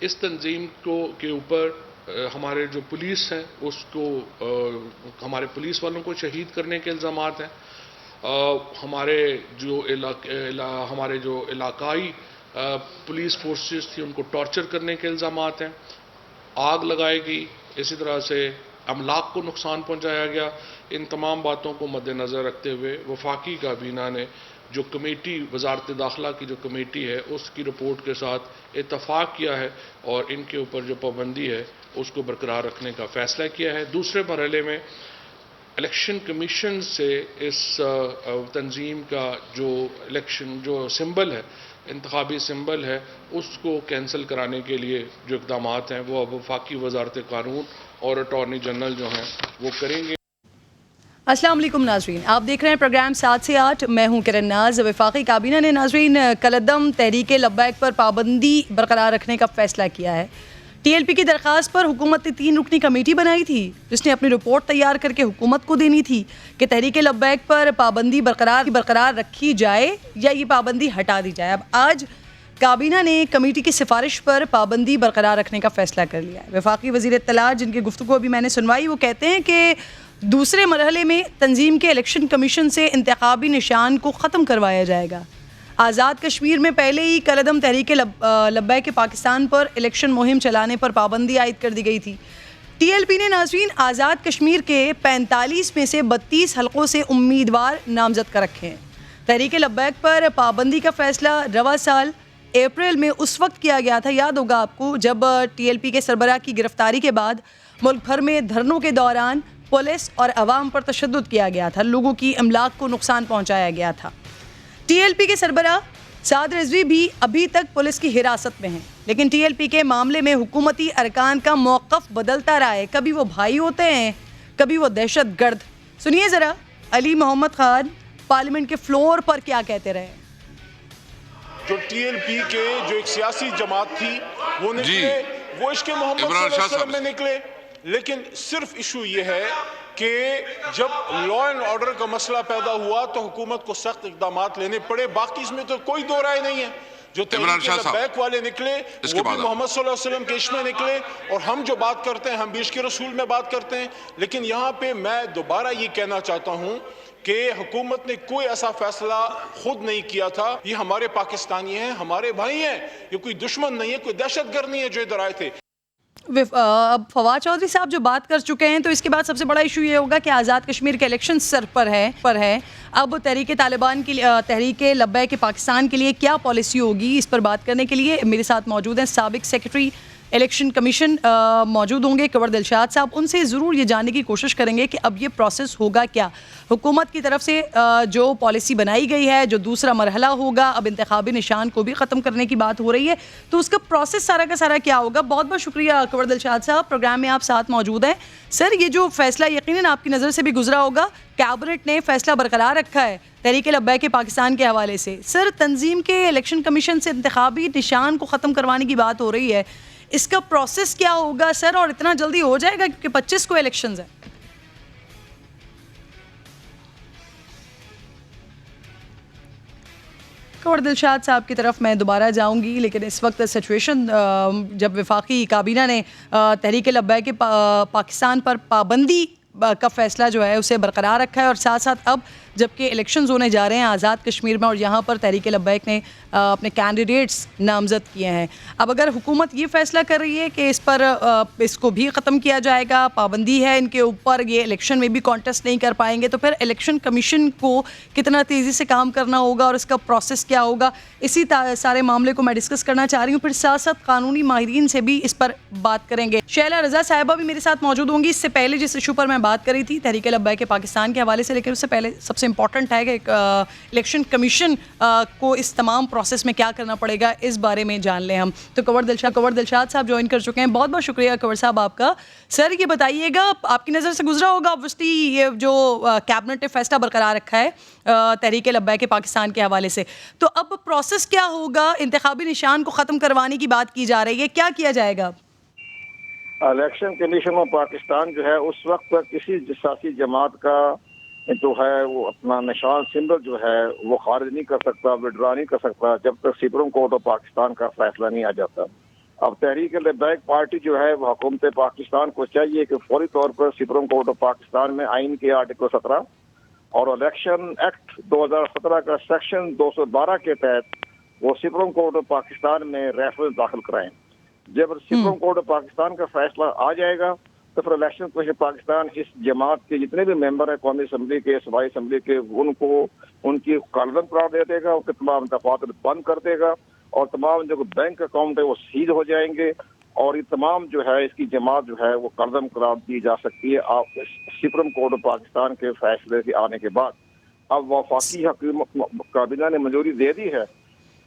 اس تنظیم کے اوپر ہمارے جو پولیس ہیں اس کو ہمارے پولیس والوں کو شہید کرنے کے الزامات ہیں، ہمارے جو علاقائی پولیس فورسز تھی ان کو ٹارچر کرنے کے الزامات ہیں، آگ لگائی گئی، اسی طرح سے املاک کو نقصان پہنچایا گیا۔ ان تمام باتوں کو مد نظر رکھتے ہوئے وفاقی کابینہ نے جو کمیٹی، وزارت داخلہ کی جو کمیٹی ہے، اس کی رپورٹ کے ساتھ اتفاق کیا ہے اور ان کے اوپر جو پابندی ہے اس کو برقرار رکھنے کا فیصلہ کیا ہے۔ دوسرے مرحلے میں الیکشن کمیشن سے اس تنظیم کا جو سمبل ہے، انتخابی سمبل ہے، اس کو کینسل کرانے کے لیے جو اقدامات ہیں وہ اب وفاقی وزارت قانون اور اٹارنی جنرل جو ہیں وہ کریں گے۔ السلام علیکم ناظرین، آپ دیکھ رہے ہیں پروگرام 7 سے 8، میں ہوں کرن ناز۔ وفاقی کابینہ نے ناظرین کالعدم تحریک لبیک پر پابندی برقرار رکھنے کا فیصلہ کیا ہے۔ ٹی ایل پی کی درخواست پر حکومت نے 3 رکنی کمیٹی بنائی تھی جس نے اپنی رپورٹ تیار کر کے حکومت کو دینی تھی کہ تحریک لبیک پر پابندی برقرار رکھی جائے یا یہ پابندی ہٹا دی جائے۔ اب آج کابینہ نے کمیٹی کی سفارش پر پابندی برقرار رکھنے کا فیصلہ کر لیا ہے۔ وفاقی وزیر اطلاعات جن کی گفتگو ابھی میں نے سنوائی، وہ کہتے ہیں کہ دوسرے مرحلے میں تنظیم کے الیکشن کمیشن سے انتخابی نشان کو ختم کروایا جائے گا۔ آزاد کشمیر میں پہلے ہی کالعدم تحریک لبیک پاکستان پر الیکشن مہم چلانے پر پابندی عائد کر دی گئی تھی۔ ٹی ایل پی نے ناظرین آزاد کشمیر کے 45 میں سے 32 حلقوں سے امیدوار نامزد کر رکھے ہیں۔ تحریک لبیک پر پابندی کا فیصلہ رواں سال اپریل میں اس وقت کیا گیا تھا، یاد ہوگا آپ کو، جب ٹی ایل پی کے سربراہ کی گرفتاری کے بعد ملک بھر میں دھرنوں کے دوران پولیس اور عوام پر تشدد کیا گیا تھا، لوگوں کی املاک کو نقصان پہنچایا گیا تھا۔ ٹی ایل پی کے سربراہ سعد رضوی بھی ابھی تک پولیس کی حراست میں ہیں، لیکن ٹی ایل پی کے معاملے میں حکومتی ارکان کا موقف بدلتا رہا ہے، کبھی وہ بھائی ہوتے ہیں، کبھی وہ دہشت گرد۔ سنیے ذرا علی محمد خان پارلیمنٹ کے فلور پر کیا کہتے رہے۔ جو ٹی ایل پی کے جو ایک سیاسی جماعت تھی وہ نکلے، وہ عشق محمد صلی اللہ علیہ وسلم میں نکلے، لیکن صرف ایشو یہ ہے کہ جب لا اینڈ آرڈر کا مسئلہ پیدا ہوا تو حکومت کو سخت اقدامات لینے پڑے، باقی اس میں تو کوئی دو رائے نہیں ہے۔ جو تحریک لبیک والے نکلے وہ بھی محمد صلی اللہ علیہ وسلم کے عشق میں نکلے، اور ہم جو بات کرتے ہیں ہم بھی عشق رسول میں بات کرتے ہیں۔ لیکن یہاں پہ میں دوبارہ یہ کہنا چاہتا ہوں کہ حکومت نے کوئی ایسا فیصلہ خود نہیں کیا تھا، یہ ہمارے پاکستانی ہیں، ہمارے بھائی ہیں، یہ کوئی دشمن نہیں ہے، کوئی دہشت گرد نہیں ہے جو ادھر آئے تھے۔ اب فواد چودھری صاحب جو بات کر چکے ہیں، تو اس کے بعد سب سے بڑا ایشو یہ ہوگا کہ آزاد کشمیر کے الیکشن سر پر ہے۔ اب تحریک لبیک پاکستان کے لیے کیا پالیسی ہوگی، اس پر بات کرنے کے لیے میرے ساتھ موجود ہیں سابق سیکرٹری الیکشن کمیشن موجود ہوں گے کنور دلشاد صاحب۔ ان سے ضرور یہ جاننے کی کوشش کریں گے کہ اب یہ پروسیس ہوگا کیا، حکومت کی طرف سے جو پالیسی بنائی گئی ہے، جو دوسرا مرحلہ ہوگا، اب انتخابی نشان کو بھی ختم کرنے کی بات ہو رہی ہے، تو اس کا پروسیس سارا کا سارا کیا ہوگا۔ بہت بہت شکریہ کنور دلشاد صاحب، پروگرام میں آپ ساتھ موجود ہیں۔ سر، یہ جو فیصلہ یقیناً آپ کی نظر سے بھی گزرا ہوگا، کیبنٹ نے فیصلہ برقرار رکھا ہے تحریک لبیک پاکستان کے حوالے سے۔ سر، تنظیم کے الیکشن کمیشن سے انتخابی نشان کو ختم کروانے کی بات ہو رہی ہے، اس کا پروسیس کیا ہوگا سر، اور اتنا جلدی ہو جائے گا کیونکہ 25 کو الیکشنز ہیں؟ کنور دلشاد صاحب کی طرف میں دوبارہ جاؤں گی، لیکن اس وقت سچویشن جب وفاقی کابینہ نے تحریک لبیک پاکستان پر پابندی کا فیصلہ جو ہے اسے برقرار رکھا ہے، اور ساتھ ساتھ اب جبکہ الیکشنز ہونے جا رہے ہیں آزاد کشمیر میں، اور یہاں پر تحریک لبیک نے اپنے کینڈیڈیٹس نامزد کیے ہیں، اب اگر حکومت یہ فیصلہ کر رہی ہے کہ اس کو بھی ختم کیا جائے گا، پابندی ہے ان کے اوپر، یہ الیکشن میں بھی کانٹیسٹ نہیں کر پائیں گے، تو پھر الیکشن کمیشن کو کتنا تیزی سے کام کرنا ہوگا اور اس کا پروسیس کیا ہوگا، اسی سارے معاملے کو میں ڈسکس کرنا چاہ رہی ہوں۔ پھر ساتھ ساتھ قانونی ماہرین سے بھی اس پر بات کریں گے۔ شیلا رضا صاحبہ بھی میرے ساتھ موجود ہوں گی۔ اس سے پہلے جس ایشو پر میں بات کر رہی تھی تحریک لبیک پاکستان کے حوالے سے، لیکن اس سے پہلے سب سے امپورٹنٹ ہے کہ الیکشن کمیشن کو اس تمام پروسیس میں کیا کرنا پڑے گا، اس بارے میں جان لیں ہم۔ تو کنور دلشاد صاحب جوائن کر چکے ہیں، بہت بہت شکریہ کنور صاحب آپ کا۔ سر، یہ بتائیے گا، آپ کی نظر سے گزرا ہوگا اوبویسلی یہ جو کیبنٹ نے فیصلہ برقرار رکھا ہے تحریک لبیک پاکستان کے حوالے سے، تو اب پروسیس کیا ہوگا؟ انتخابی نشان کو ختم کروانے کی بات کی جا رہی ہے، کیا کیا جائے گا؟ الیکشن کمیشن آف پاکستان جو ہے اس وقت تک کسی سیاسی جماعت کا جو ہے وہ اپنا نشان سمبل جو ہے وہ خارج نہیں کر سکتا، وڈرا نہیں کر سکتا جب تک سپریم کورٹ آف پاکستان کا فیصلہ نہیں آ جاتا۔ اب تحریک لبیک پارٹی جو ہے وہ حکومت پاکستان کو چاہیے کہ فوری طور پر سپریم کورٹ آف پاکستان میں آئین کے آرٹیکل 17 اور الیکشن ایکٹ 2017 کا سیکشن 212 کے تحت وہ سپریم کورٹ آف پاکستان میں ریفرنس داخل کرائیں. جب سپریم کورٹ آف پاکستان کا فیصلہ آ جائے گا تو پھر الیکشن کمیشن پاکستان اس جماعت کے جتنے بھی ممبر ہیں قومی اسمبلی کے، صوبائی اسمبلی کے، ان کو ان کی کالعدم قرار دے دے گا، ان کے تمام دفاتر بند کر دے گا اور تمام جو بینک اکاؤنٹ ہے وہ سیز ہو جائیں گے اور یہ تمام جو ہے اس کی جماعت جو ہے وہ کالعدم قرار دی جا سکتی ہے آپ سپریم کورٹ آف پاکستان کے فیصلے کے آنے کے بعد. اب وفاقی حکومت کابینہ نے منظوری دے دی ہے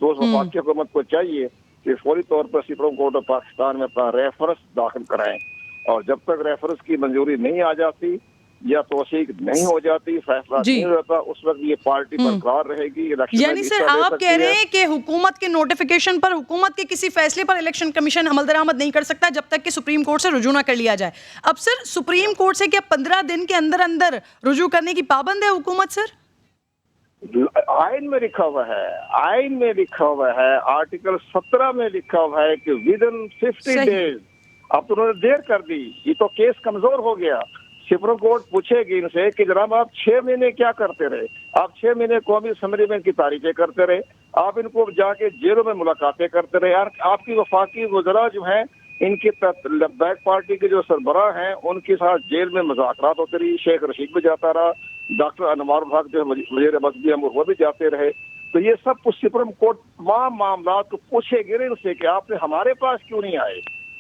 تو اس وفاقی حکومت کو چاہیے کہ فوری طور پر سپریم کورٹ آف پاکستان میں اپنا ریفرنس داخل کرائیں اور جب تک ریفرنس کی منظوری نہیں آ جاتی یا توثیق نہیں ہو جاتی، فیصلہ نہیں ہوتا، اس وقت یہ پارٹی برقرار رہے گی. یعنی سر آپ کہہ رہے ہیں کہ حکومت کے نوٹیفیکیشن پر، حکومت کے کسی فیصلے پر الیکشن کمیشن عمل درآمد نہیں کر سکتا جب تک کہ سپریم کورٹ سے رجوع نہ کر لیا جائے. اب سر سپریم کورٹ سے کیا 15 دن کے اندر اندر رجوع کرنے کی پابند ہے حکومت سر؟ آئین میں لکھا ہوا ہے، آئین میں لکھا ہوا ہے، آرٹیکل 17 میں لکھا ہوا ہے کہ ودن 50 ڈیز. اب تو انہوں نے دیر کر دی، یہ تو کیس کمزور ہو گیا. سپریم کورٹ پوچھے گی ان سے کہ جناب آپ 6 مہینے کیا کرتے رہے؟ آپ 6 مہینے قومی اسمبلی میں ان کی تعریفیں کرتے رہے، آپ ان کو جا کے جیلوں میں ملاقاتیں کرتے رہے. یار آپ کی وفاقی وزراء جو ہیں ان کی بیک پارٹی کے جو سربراہ ہیں ان کے ساتھ جیل میں مذاکرات ہوتے رہی. شیخ رشید بھی جاتا رہا، ڈاکٹر انوار الحق جو وزیر مسجد ہیں وہ بھی جاتے رہے. تو یہ سب کچھ سپریم کورٹ تمام معاملات کو پوچھے گئے ان سے کہ آپ نے ہمارے پاس کیوں نہیں آئے،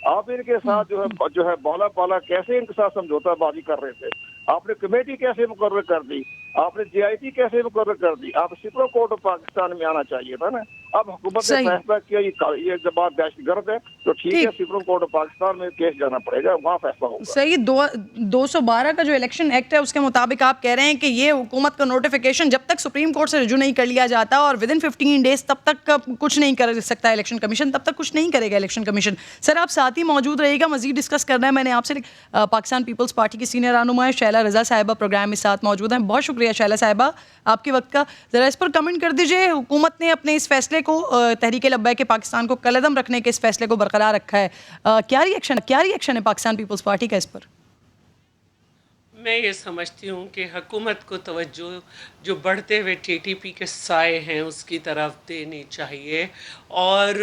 آپ ان کے ساتھ جو ہے بالا پالا کیسے ان کے ساتھ سمجھوتا بازی کر رہے تھے، آپ نے کمیٹی کیسے مقرر کر دی، آپ نے جے آئی ٹی کیسے مقرر کر دی. آپ سپریم کورٹ آف پاکستان میں آنا چاہیے تھا نا. اب حکومت نے فیصلہ کیا یہ جب بات دہشت گرد ہے تو ٹھیک ہے سپریم کورٹ آف پاکستان میں کیس جانا پڑے گا، وہاں فیصلہ ہوگا. صحیح. 212 کا جو الیکشن ایکٹ ہے اس کے مطابق آپ کہہ رہے ہیں کہ یہ حکومت کا نوٹیفیکیشن جب تک سپریم کورٹ سے رجوع نہیں کر لیا جاتا اور ودن 15 ڈیز تب تک کچھ نہیں کر سکتا الیکشن کمیشن، تب تک کچھ نہیں کرے گا الیکشن کمیشن. سر آپ ساتھ ہی موجود رہیے گا، مزید ڈسکس کرنا ہے میں نے آپ سے. پاکستان پیپلز پارٹی کی سینئر رہنما شیلا رضا صاحبہ پروگرام میں ساتھ موجود ہیں. بہت شکریہ شیلا صاحبہ آپ کے وقت کا. ذرا اس پر کمنٹ کر دیجئے، حکومت نے اپنے اس فیصلے کو، تحریک لبیک پاکستان کو کالعدم رکھنے کے اس فیصلے کو برقرار رکھا ہے، کیا ریئیکشن ہے پاکستان پیپلز پارٹی کا اس پر؟ میں یہ سمجھتی ہوں کہ حکومت کو توجہ جو بڑھتے ہوئے ٹی ٹی پی کے سائے ہیں اس کی طرف دینی چاہیے، اور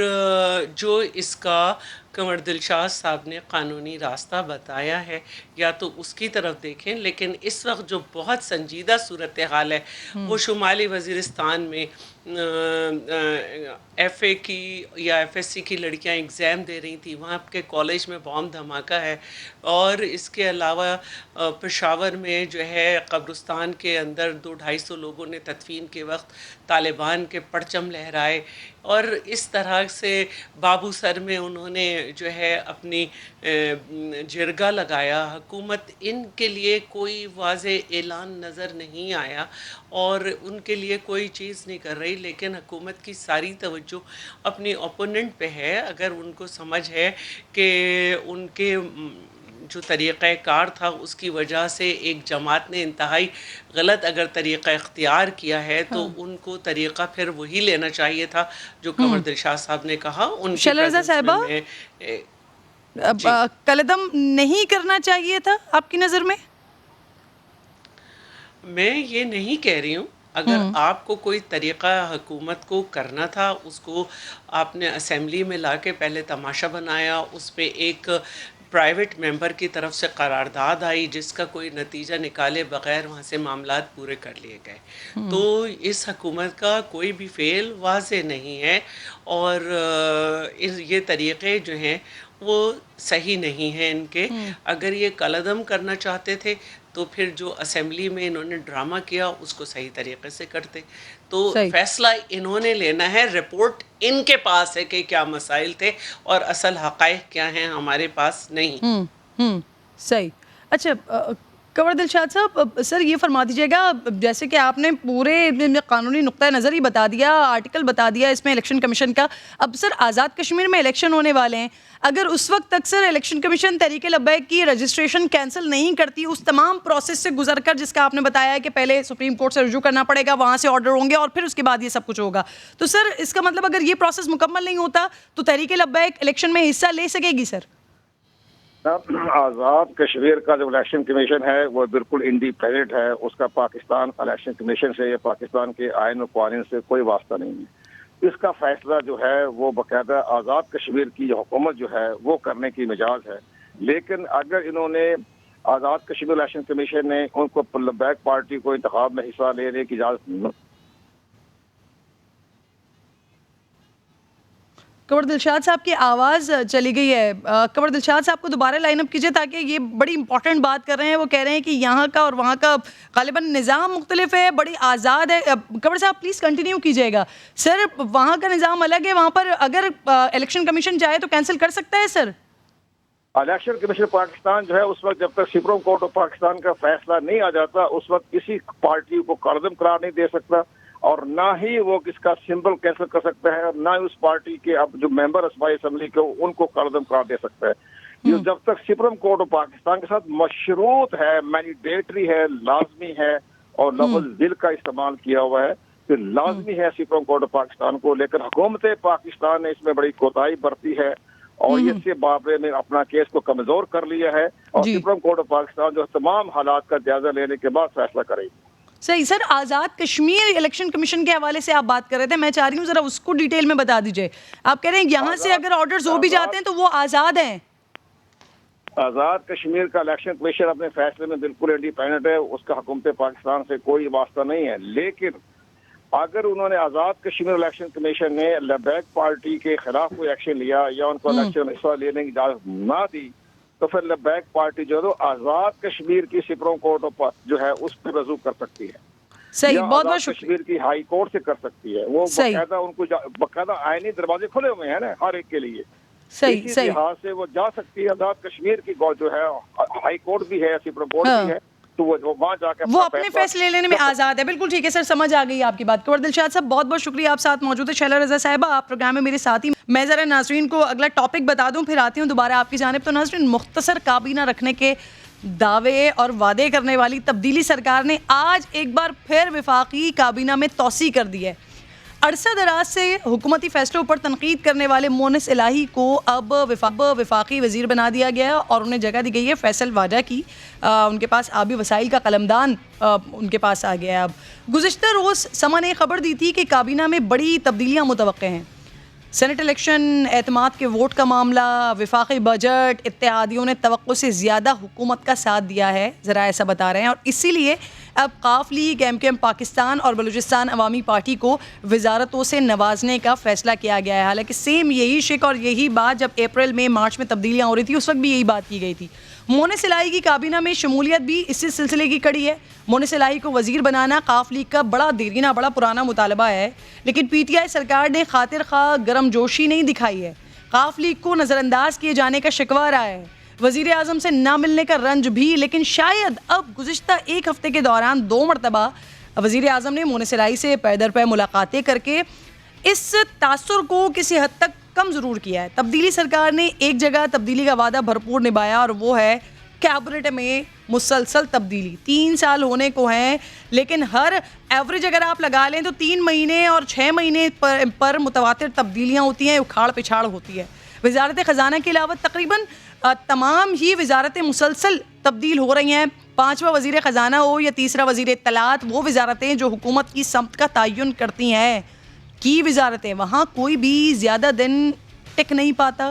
جو اس کا قمر دلشاد صاحب نے قانونی راستہ بتایا ہے یا تو اس کی طرف دیکھیں. لیکن اس وقت جو بہت سنجیدہ صورتحال ہے وہ شمالی وزیرستان میں ایف اے کی یا ایف ایس سی کی لڑکیاں ایگزام دے رہی تھیں، وہاں کے کالج میں بام دھماکہ ہے. اور اس کے علاوہ پشاور میں جو ہے قبرستان کے اندر 200-250 لوگوں نے تدفین کے وقت طالبان کے پرچم لہرائے. اور اس طرح سے بابو سر میں انہوں نے جو ہے اپنی جرگہ لگایا. حکومت ان کے لیے کوئی واضح اعلان نظر نہیں آیا اور ان کے لیے کوئی چیز نہیں کر رہی، لیکن حکومت کی ساری توجہ اپنی اوپوننٹ پہ ہے. اگر ان کو سمجھ ہے کہ ان کے جو طریقہ کار تھا اس کی وجہ سے ایک جماعت نے انتہائی غلط اگر طریقہ اختیار کیا ہے تو ان کو طریقہ پھر وہی لینا چاہیے تھا جو قمر دلشاد صاحب نے کہا. ان کی شیلا صاحبہ کالعدم نہیں کرنا چاہیے تھا آپ کی نظر میں؟ میں یہ نہیں کہہ رہی ہوں. اگر آپ کو کوئی طریقہ حکومت کو کرنا تھا اس کو آپ نے اسمبلی میں لا کے پہلے تماشا بنایا، اس پہ ایک پرائیویٹ ممبر کی طرف سے قرارداد آئی جس کا کوئی نتیجہ نکالے بغیر وہاں سے معاملات پورے کر لیے گئے. تو اس حکومت کا کوئی بھی فعل واضح نہیں ہے اور یہ طریقے جو ہیں وہ صحیح نہیں ہیں ان کے. اگر یہ کالعدم کرنا چاہتے تھے تو پھر جو اسمبلی میں انہوں نے ڈرامہ کیا اس کو صحیح طریقے سے کرتے. تو فیصلہ انہوں نے لینا ہے، رپورٹ ان کے پاس ہے کہ کیا مسائل تھے اور اصل حقائق کیا ہیں، ہمارے پاس نہیں. صحیح. اچھا کنور دلشاد صاحب سر یہ فرما دیجیے گا، جیسے کہ آپ نے پورے قانونی نقطۂ نظر ہی بتا دیا، آرٹیکل بتا دیا اس میں الیکشن کمیشن کا، اب سر آزاد کشمیر میں الیکشن ہونے والے ہیں، اگر اس وقت تک سر الیکشن کمیشن تحریک لبیک کی رجسٹریشن کینسل نہیں کرتی، اس تمام پروسیس سے گزر کر جس کا آپ نے بتایا ہے کہ پہلے سپریم کورٹ سے رجوع کرنا پڑے گا، وہاں سے آرڈر ہوں گے اور پھر اس کے بعد یہ سب کچھ ہوگا، تو سر اس کا مطلب اگر یہ پروسیس مکمل نہیں ہوتا تو تحریک لبیک الیکشن میں حصہ لے سکے گی سر؟ آزاد کشمیر کا جو الیکشن کمیشن ہے وہ بالکل انڈیپینڈنٹ ہے، اس کا پاکستان الیکشن کمیشن سے یا پاکستان کے آئین و قوانین سے کوئی واسطہ نہیں ہے، اس کا فیصلہ جو ہے وہ باقاعدہ آزاد کشمیر کی جو حکومت جو ہے وہ کرنے کی مجاز ہے، لیکن اگر انہوں نے آزاد کشمیر الیکشن کمیشن نے ان کو لبیک پارٹی کو انتخاب میں حصہ لینے کی اجازت کنور دلشاد صاحب کی آواز چلی گئی ہے، کنور دلشاد صاحب کو دوبارہ لائن اپ کیجئے تاکہ یہ بڑی امپورٹنٹ بات کر رہے ہیں، وہ کہہ رہے ہیں کہ یہاں کا اور وہاں کا غالباً نظام مختلف ہے، بڑی آزاد ہے، کنور صاحب پلیز کنٹینیو کیجئے گا، سر وہاں کا نظام الگ ہے، وہاں پر اگر الیکشن کمیشن چاہے تو کینسل کر سکتا ہے سر؟ الیکشن کمیشن پاکستان جو ہے اس وقت جب تک سپریم کورٹ آف پاکستان کا فیصلہ نہیں آ جاتا اس وقت کسی پارٹی کو کالعدم قرار نہیں دے سکتا، اور نہ ہی وہ کس کا سمبل کینسل کر سکتا ہے، اور نہ ہی اس پارٹی کے اب جو ممبر اسمبلی اسمبلی کے ان کو کالعدم قرار دے سکتا ہے۔ یہ جب تک سپریم کورٹ آف پاکستان کے ساتھ مشروط ہے، مینڈیٹری ہے، لازمی ہے، اور لفظ ذل کا استعمال کیا ہوا ہے کہ لازمی ہے سپریم کورٹ آف پاکستان کو، لیکن حکومت پاکستان نے اس میں بڑی کوتاہی برتی ہے اور اس سے بابرے میں اپنا کیس کو کمزور کر لیا ہے، اور سپریم کورٹ آف پاکستان جو تمام حالات کا جائزہ لینے کے بعد فیصلہ کرے گی۔ صحیح سر، آزاد کشمیر الیکشن کمیشن کے حوالے سے آپ بات کر رہے تھے، میں چاہ رہی ہوں ذرا اس کو ڈیٹیل میں بتا دیجئے، آپ کہہ رہے ہیں یہاں سے اگر آرڈرز ہو بھی جاتے ہیں تو وہ آزاد ہیں؟ آزاد کشمیر کا الیکشن کمیشن اپنے فیصلے میں بالکل انڈیپینڈنٹ ہے، اس کا حکومت پاکستان سے کوئی واسطہ نہیں ہے، لیکن اگر انہوں نے آزاد کشمیر الیکشن کمیشن نے لبیک پارٹی کے خلاف کوئی ایکشن لیا یا ان کو الیکشن حصہ لینے کی اجازت نہ دی تو پھر لبیک پارٹی جو ہے آزاد کشمیر کی سپریم کورٹ جو ہے اس پہ رجوع کر سکتی ہے، صحیح، بہت بہت شکریہ، کشمیر کی ہائی کورٹ سے کر سکتی ہے، وہ باقاعدہ ان کو باقاعدہ آئینی دروازے کھلے ہوئے ہیں نا ہر ایک کے لیے، صحیح اسی لحاظ سے وہ جا سکتی ہے، آزاد کشمیر کی جو ہے ہائی کورٹ بھی ہے، سپریم کورٹ بھی ہے، تو وہ وہاں جا کے وہ اپنے فیصلے لینے میں آزاد ہے۔ بالکل ٹھیک ہے سر، سمجھ آ گئی آپ کی بات۔ کنور دلشاد صاحب بہت بہت شکریہ، آپ ساتھ موجود ہے، شیلا رضا صاحبہ آپ پروگرام میں میرے ساتھ ہی، میں ذرا ناظرین کو اگلا ٹاپک بتا دوں پھر آتی ہوں دوبارہ آپ کی جانب۔ تو ناظرین، مختصر کابینہ رکھنے کے دعوے اور وعدے کرنے والی تبدیلی سرکار نے آج ایک بار پھر وفاقی کابینہ میں توسیع کر دی ہے۔ عرصہ دراز سے حکومتی فیصلوں پر تنقید کرنے والے مونس الہی کو اب وفاقی وزیر بنا دیا گیا اور انہیں جگہ دی گئی ہے فیصل واجہ کی، ان کے پاس آبی وسائل کا قلمدان ان کے پاس آ گیا ہے۔ اب گزشتہ روز سما نے خبر دی تھی کہ کابینہ میں بڑی تبدیلیاں متوقع ہیں، سینٹ الیکشن، اعتماد کے ووٹ کا معاملہ، وفاقی بجٹ، اتحادیوں نے توقع سے زیادہ حکومت کا ساتھ دیا ہے، ذرا ایسا بتا رہے ہیں، اور اسی لیے اب قاف league, M Q M Pakistan اور بلوچستان عوامی پارٹی کو وزارتوں سے نوازنے کا فیصلہ کیا گیا ہے۔ حالانکہ سیم یہی شک اور یہی بات جب اپریل میں مارچ میں تبدیلیاں ہو رہی تھی اس وقت بھی یہی بات کی گئی تھی۔ مونس الہی کی کابینہ میں شمولیت بھی اسی سلسلے کی کڑی ہے۔ مونس الہی کو وزیر بنانا قاف لیگ کا بڑا دیرینہ، بڑا پرانا مطالبہ ہے، لیکن پی ٹی آئی سرکار نے خاطر خواہ گرم جوشی نہیں دکھائی ہے، قاف لیگ کو نظر انداز کیے جانے کا شکوہ رہا ہے، وزیر اعظم سے نہ ملنے کا رنج بھی، لیکن شاید اب گزشتہ ایک ہفتے کے دوران 2 مرتبہ وزیر اعظم نے مونس الہی سے پے در پے ملاقاتیں کر کے اس تاثر کو کسی حد تک کم ضرور کیا ہے۔ تبدیلی سرکار نے ایک جگہ تبدیلی کا وعدہ بھرپور نبھایا اور وہ ہے کیبنٹ میں مسلسل تبدیلی۔ 3 سال ہونے کو ہیں، لیکن ہر ایوریج اگر آپ لگا لیں تو 3 مہینے اور 6 مہینے پر متواتر تبدیلیاں ہوتی ہیں، اکھاڑ پچھاڑ ہوتی ہے۔ وزارت خزانہ کے علاوہ تقریباً تمام ہی وزارتیں مسلسل تبدیل ہو رہی ہیں۔ 5واں وزیر خزانہ ہو یا 3را وزیر اطلاعات، وہ وزارتیں جو حکومت کی سمت کا تعین کرتی ہیں کی وزارتیں، وہاں کوئی بھی زیادہ دن ٹک نہیں پاتا۔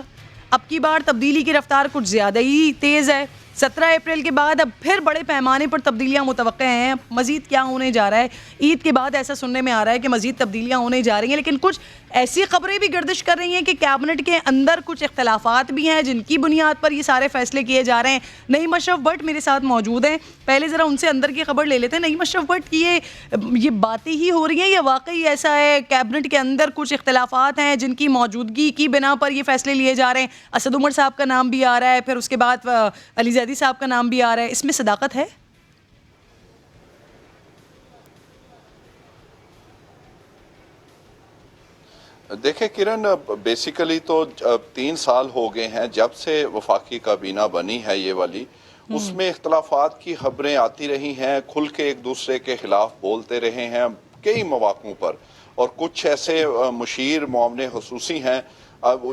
اب کی بار تبدیلی کی رفتار کچھ زیادہ ہی تیز ہے۔ 17 اپریل کے بعد اب پھر بڑے پیمانے پر تبدیلیاں متوقع ہیں۔ مزید کیا ہونے جا رہا ہے؟ عید کے بعد ایسا سننے میں آ رہا ہے کہ مزید تبدیلیاں ہونے جا رہی ہیں، لیکن کچھ ایسی خبریں بھی گردش کر رہی ہیں کہ کیبنٹ کے اندر کچھ اختلافات بھی ہیں جن کی بنیاد پر یہ سارے فیصلے کیے جا رہے ہیں۔ نعیم اشرف بٹ میرے ساتھ موجود ہیں، پہلے ذرا ان سے اندر کی خبر لے لیتے ہیں۔ نعیم اشرف بٹ، یہ باتیں ہی ہو رہی ہیں یا واقعی ایسا ہے کیبنٹ کے اندر کچھ اختلافات ہیں جن کی موجودگی کی بنا پر یہ فیصلے لیے جا رہے ہیں؟ اسد عمر صاحب کا نام بھی آ رہا ہے، پھر اس کے بعد علی زیدی صاحب کا نام بھی آ رہا ہے، اس میں صداقت ہے؟ دیکھیں کرن، بیسیکلی تو 3 سال ہو گئے ہیں جب سے وفاقی کابینہ بنی ہے یہ والی، اس میں اختلافات کی خبریں آتی رہی ہیں، کھل کے ایک دوسرے کے خلاف بولتے رہے ہیں کئی مواقعوں پر، اور کچھ ایسے مشیر معاون خصوصی ہیں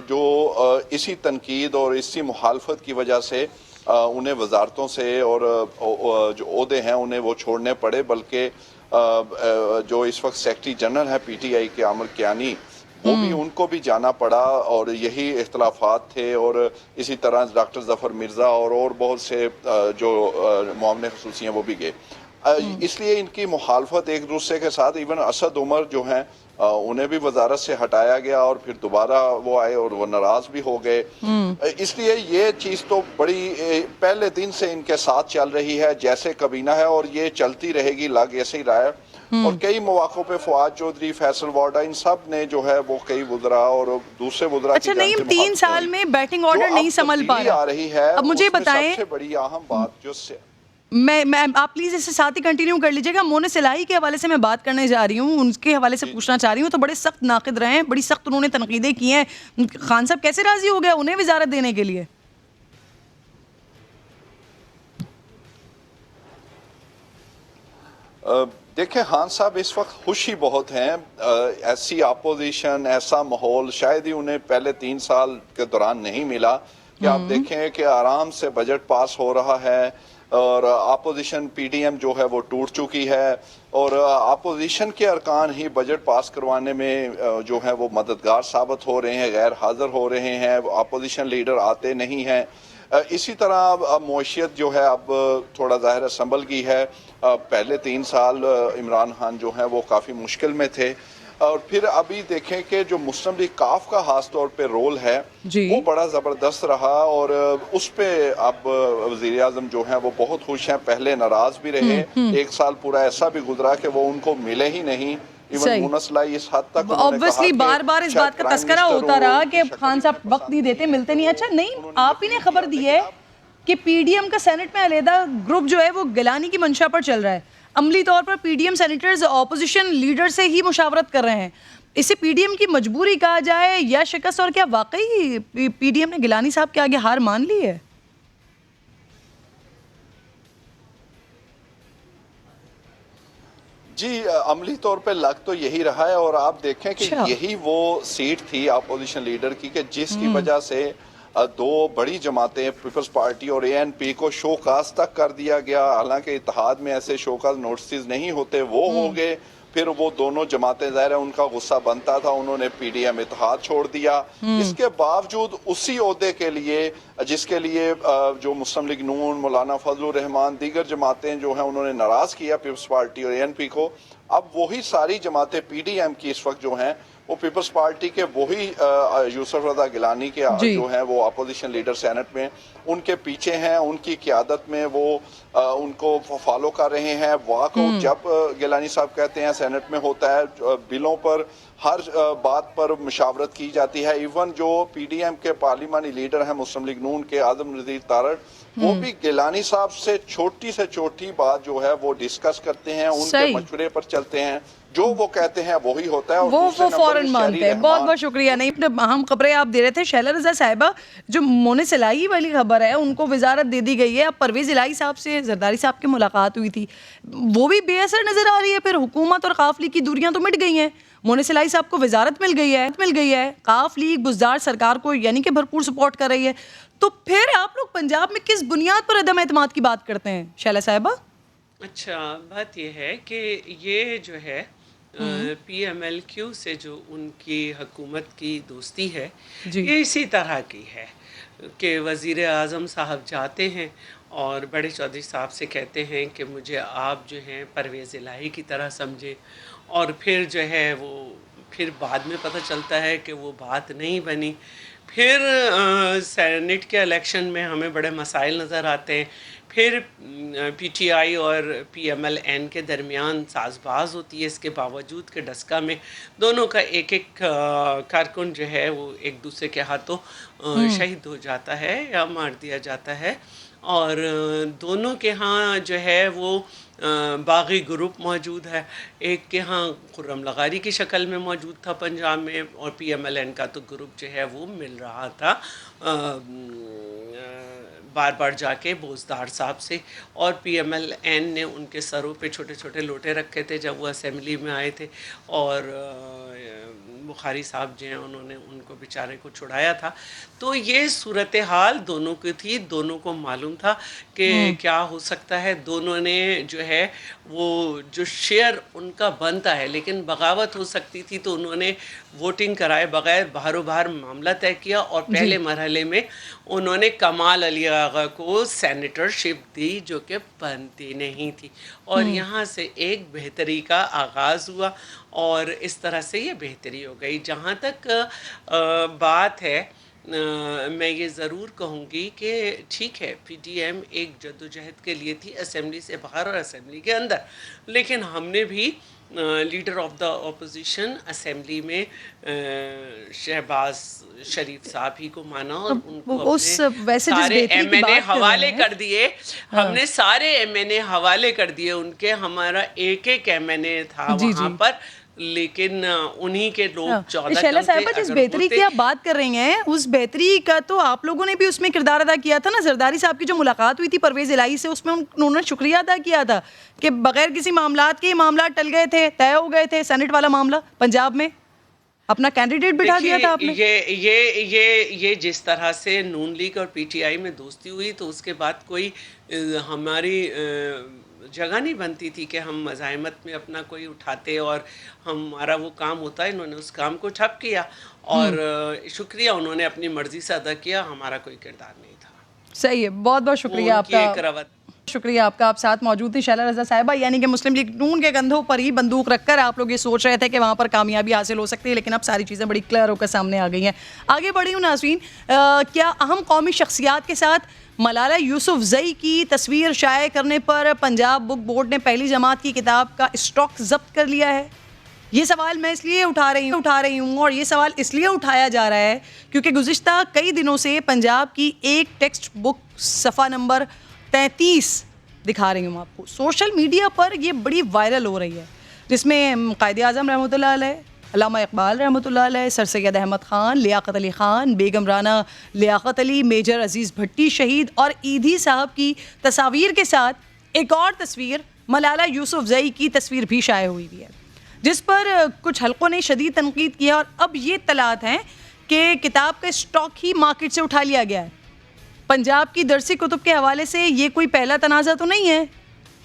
جو اسی تنقید اور اسی مخالفت کی وجہ سے انہیں وزارتوں سے اور جو عہدے ہیں انہیں وہ چھوڑنے پڑے، بلکہ جو اس وقت سیکرٹری جنرل ہے پی ٹی آئی کے عامر کیانی، وہ بھی ان کو بھی جانا پڑا، اور یہی اختلافات تھے، اور اسی طرح ڈاکٹر ظفر مرزا اور بہت سے جو معاون خصوصی ہیں وہ بھی گئے۔ اس لیے ان کی مخالفت ایک دوسرے کے ساتھ، ایون اسد عمر جو ہیں انہیں بھی وزارت سے ہٹایا گیا اور پھر دوبارہ وہ آئے اور وہ ناراض بھی ہو گئے۔ اس لیے یہ چیز تو بڑی پہلے دن سے ان کے ساتھ چل رہی ہے جیسے کابینہ ہے، اور یہ چلتی رہے گی، لگ ایسے ہی رہا ہے۔ اور کئی مواقعوں پہ فواد چودھری، فیصل وارڈا، ان سب نے جو ہے وہ کئی وزراء اور دوسرے وزراء اچھا نعیم، 3 سال میں بیٹنگ آرڈر نہیں سنبھل پا رہا، آ رہی ہے، اب مجھے بتائیں، سب سے بڑی اہم بات جو میں آپ پلیز اس سے ساتھ ہی کنٹینیو کر لیجئے گا۔ مونس الہی کے حوالے سے میں بات کرنے جا رہی ہوں، ان کے حوالے سے پوچھنا چاہ رہی ہوں، تو بڑے سخت ناقد رہے ہیں، بڑی سخت انہوں نے تنقیدیں کی ہیں۔ خان صاحب کیسے راضی ہو گیا انہیں وزارت دینے کے لیے؟ دیکھیں خان صاحب اس وقت خوشی بہت ہیں، ایسی اپوزیشن، ایسا ماحول شاید ہی انہیں پہلے 3 سال کے دوران نہیں ملا کہ آپ دیکھیں کہ آرام سے بجٹ پاس ہو رہا ہے، اور اپوزیشن پی ڈی ایم جو ہے وہ ٹوٹ چکی ہے، اور اپوزیشن کے ارکان ہی بجٹ پاس کروانے میں جو ہے وہ مددگار ثابت ہو رہے ہیں، غیر حاضر ہو رہے ہیں، اپوزیشن لیڈر آتے نہیں ہیں۔ اسی طرح اب معیشت جو ہے اب تھوڑا ظاہر ہے سنبھل گئی ہے۔ پہلے 3 سال عمران خان جو ہیں وہ کافی مشکل میں تھے، اور پھر ابھی دیکھیں کہ جو مسلم لیگ کاف کا خاص طور پہ رول ہے وہ بڑا زبردست رہا، اور اس پہ اب وزیر اعظم جو ہیں وہ بہت خوش ہیں، پہلے ناراض بھی رہے، 1 سال پورا ایسا بھی گزرا کہ وہ ان کو ملے ہی نہیں، ایون مونس الہی اس حد تک obviously بار بار اس بات کا تذکرہ ہوتا رہا کہ خان صاحب وقت نہیں دیتے، ملتے نہیں۔ اچھا نہیں، آپ ہی نے خبر دی ہے کہ پی ڈی ایم کا سینٹ میں علیحدہ گروپ جو ہے وہ گیلانی کی منشا پر چل رہا ہے، عملی طور پر P D M senators opposition leader سے ہی مشاورت کر رہے ہیں، اسے پی ڈی ایم کی مجبوری کہا جائے یا شکست، اور کیا واقعی پی ڈی ایم نے گیلانی صاحب کے آگے ہار مان لی ہے؟ جی عملی طور پہ لگ تو یہی رہا ہے، اور آپ دیکھیں کہ یہی وہ سیٹ تھی اپوزیشن لیڈر کی کہ جس کی وجہ سے 2 بڑی جماعتیں پیپلز پارٹی اور اے این پی کو شوکاز تک کر دیا گیا، حالانکہ اتحاد میں ایسے شوکاز نوٹسز نہیں ہوتے، وہ ہو گئے، پھر وہ دونوں جماعتیں ظاہر ہے ان کا غصہ بنتا تھا، انہوں نے پی ڈی ایم اتحاد چھوڑ دیا۔ اس کے باوجود اسی عہدے کے لیے جس کے لیے جو مسلم لیگ نون، مولانا فضل الرحمان، دیگر جماعتیں جو ہیں انہوں نے ناراض کیا پیپلز پارٹی اور اے این پی کو، اب وہی ساری جماعتیں پی ڈی ایم کی اس وقت جو ہیں وہ پیپلز پارٹی کے وہی یوسف رضا گیلانی کے جو ہیں وہ اپوزیشن لیڈر سینٹ میں ان کے پیچھے ہیں، ان کی قیادت میں وہ ان کو فالو کر رہے ہیں۔ واک آؤٹ جب گیلانی صاحب کہتے ہیں سینٹ میں ہوتا ہے، بلوں پر ہر بات پر مشاورت کی جاتی ہے، ایون جو پی ڈی ایم کے پارلیمانی لیڈر ہیں مسلم لیگ نون کے اعظم نذیر تارڑ، وہ بھی گیلانی صاحب سے چھوٹی بات جو ہے وہ ڈسکس کرتے ہیں، ان کے مشورے پر چلتے ہیں، جو وہ کہتے ہیں وہی ہوتا ہے، اور وہ فوراً مانتے ہیں۔ بہت بہت شکریہ۔ نہیں اہم خبریں آپ دے رہے تھے شیلا رضا صاحبہ، جو مونس الہی والی خبر ہے ان کو وزارت دے دی گئی ہے، اب پرویز الہی صاحب سے زرداری صاحب کی ملاقات ہوئی تھی، وہ بھی بے اثر نظر آ رہی ہے، پھر حکومت اور قاف لیگ کی دوریاں تو مٹ گئی ہیں، مونس الہی صاحب کو وزارت مل گئی ہے، قاف لیگ بزدار سرکار کو یعنی کہ بھرپور سپورٹ کر رہی ہے، تو پھر آپ لوگ پنجاب میں کس بنیاد پر عدم اعتماد کی بات کرتے ہیں شیلا صاحبہ؟ اچھا بات یہ ہے کہ یہ جو ہے پی ایم ایل کیو سے جو ان کی حکومت کی دوستی ہے یہ اسی طرح کی ہے کہ وزیر اعظم صاحب جاتے ہیں اور بڑے چودھری صاحب سے کہتے ہیں کہ مجھے آپ جو ہیں پرویز الہی کی طرح سمجھے، اور پھر جو ہے وہ پھر بعد میں پتہ چلتا ہے کہ وہ بات نہیں بنی، پھر سینٹ کے الیکشن میں ہمیں بڑے مسائل نظر آتے ہیں، پھر پی ٹی آئی اور پی ایم ایل این کے درمیان ساز باز ہوتی ہے، اس کے باوجود کہ ڈسکا میں دونوں کا ایک کارکن جو ہے وہ ایک دوسرے کے ہاتھوں شہید ہو جاتا ہے یا مار دیا جاتا ہے، اور دونوں کے ہاں جو ہے وہ باغی گروپ موجود ہے. ایک کے ہاں خرم لغاری کی شکل میں موجود تھا پنجاب میں, اور پی ایم ایل این کا تو گروپ جو ہے وہ مل رہا تھا بار بار جا کے بوزدار صاحب سے, اور پی ایم ایل این نے ان کے سروں پہ چھوٹے چھوٹے لوٹے رکھے تھے جب وہ اسمبلی میں آئے تھے, اور بخاری صاحب جو ہیں انہوں نے ان کو بیچارے کو چھڑایا تھا. تو یہ صورتحال دونوں کی تھی, دونوں کو معلوم تھا کہ کیا ہو سکتا ہے. دونوں نے جو ہے وہ جو شیئر ان کا بنتا ہے, لیکن بغاوت ہو سکتی تھی تو انہوں نے ووٹنگ کرائے بغیر باہر و باہر معاملہ طے کیا, اور پہلے مرحلے میں انہوں نے کمال علی آغا کو سینیٹر شپ دی جو کہ بنتی نہیں تھی, اور یہاں سے ایک بہتری کا آغاز ہوا, اور اس طرح سے یہ بہتری ہو گئی. جہاں تک بات ہے میں یہ ضرور کہوں گی کہ ٹھیک ہے پی ٹی ایم ایک جدوجہد کے لیے تھی اسمبلی سے باہر اور اسمبلی کے اندر, لیکن ہم نے بھی leader of the opposition assembly میں شہباز شریف صاحب ہی کو مانا, اور ان کو اپنے سارے ایم این اے حوالے کر دیے. ہم نے سارے ایم این اے حوالے کر دیے ان کے, ہمارا ایک ایک ایم این اے تھا وہاں پر, لیکن انہی کے لوگ 14 شیلا صاحبہ جس بہتری کی آپ بات کر رہی ہیں اس بہتری کا تو آپ لوگوں نے بھی اس میں کردار ادا کیا تھا نا. زرداری صاحب کی جو ملاقات ہوئی تھی پرویز الہی سے, اس میں انہوں نے شکریہ ادا کیا تھا کہ بغیر کسی معاملات کے معاملات ٹل گئے تھے, طے ہو گئے تھے. سینٹ والا معاملہ پنجاب میں اپنا کینڈیڈیٹ بٹھا دیا تھا آپ نے. یہ جس طرح سے نون لیگ اور پی ٹی آئی میں دوستی ہوئی تو اس کے بعد کوئی ہماری جگہ نہیں بنتی تھی کہ ہم مزاحمت میں اپنا کوئی اٹھاتے اور ہمارا وہ کام ہوتا ہے. انہوں نے اس کام کو ٹھپ کیا, اور شکریہ انہوں نے اپنی مرضی سے ادا کیا, ہمارا کوئی کردار نہیں تھا. صحیح ہے, بہت بہت شکریہ آپ کا. شکریہ آپ کا, آپ ساتھ موجود تھی شیلا رضا صاحبہ. یعنی کہ مسلم لیگ نون کے کندھوں پر ہی بندوق رکھ کر آپ لوگ یہ سوچ رہے تھے کہ وہاں پر کامیابی حاصل ہو سکتی ہے, لیکن اب ساری چیزیں بڑی کلیئر ہو کر سامنے آ گئی ہیں. آگے بڑھی ہوں ناظرین, کیا اہم قومی شخصیات کے ساتھ ملالہ یوسفزئی کی تصویر شائع کرنے پر پنجاب بک بورڈ نے پہلی جماعت کی کتاب کا اسٹاک ضبط کر لیا ہے؟ یہ سوال میں اس لیے اٹھا رہی ہوں اور یہ سوال اس لیے اٹھایا جا رہا ہے کیونکہ گزشتہ کئی دنوں سے پنجاب کی ایک ٹیکسٹ بک صفحہ نمبر 33 دکھا رہی ہوں آپ کو, سوشل میڈیا پر یہ بڑی وائرل ہو رہی ہے, جس میں قائد اعظم رحمۃ اللہ علیہ, علامہ اقبال رحمۃ اللہ علیہ, سر سید احمد خان, لیاقت علی خان, بیگم رانا لیاقت علی, میجر عزیز بھٹی شہید اور ایدھی صاحب کی تصاویر کے ساتھ ایک اور تصویر ملالہ یوسفزئی کی تصویر بھی شائع ہوئی ہے, جس پر کچھ حلقوں نے شدید تنقید کیا. اور اب یہ اطلاعات ہیں کہ کتاب کا اسٹاک ہی مارکیٹ سے اٹھا لیا گیا ہے. پنجاب کی درسی کتب کے حوالے سے یہ کوئی پہلا تنازع تو نہیں ہے.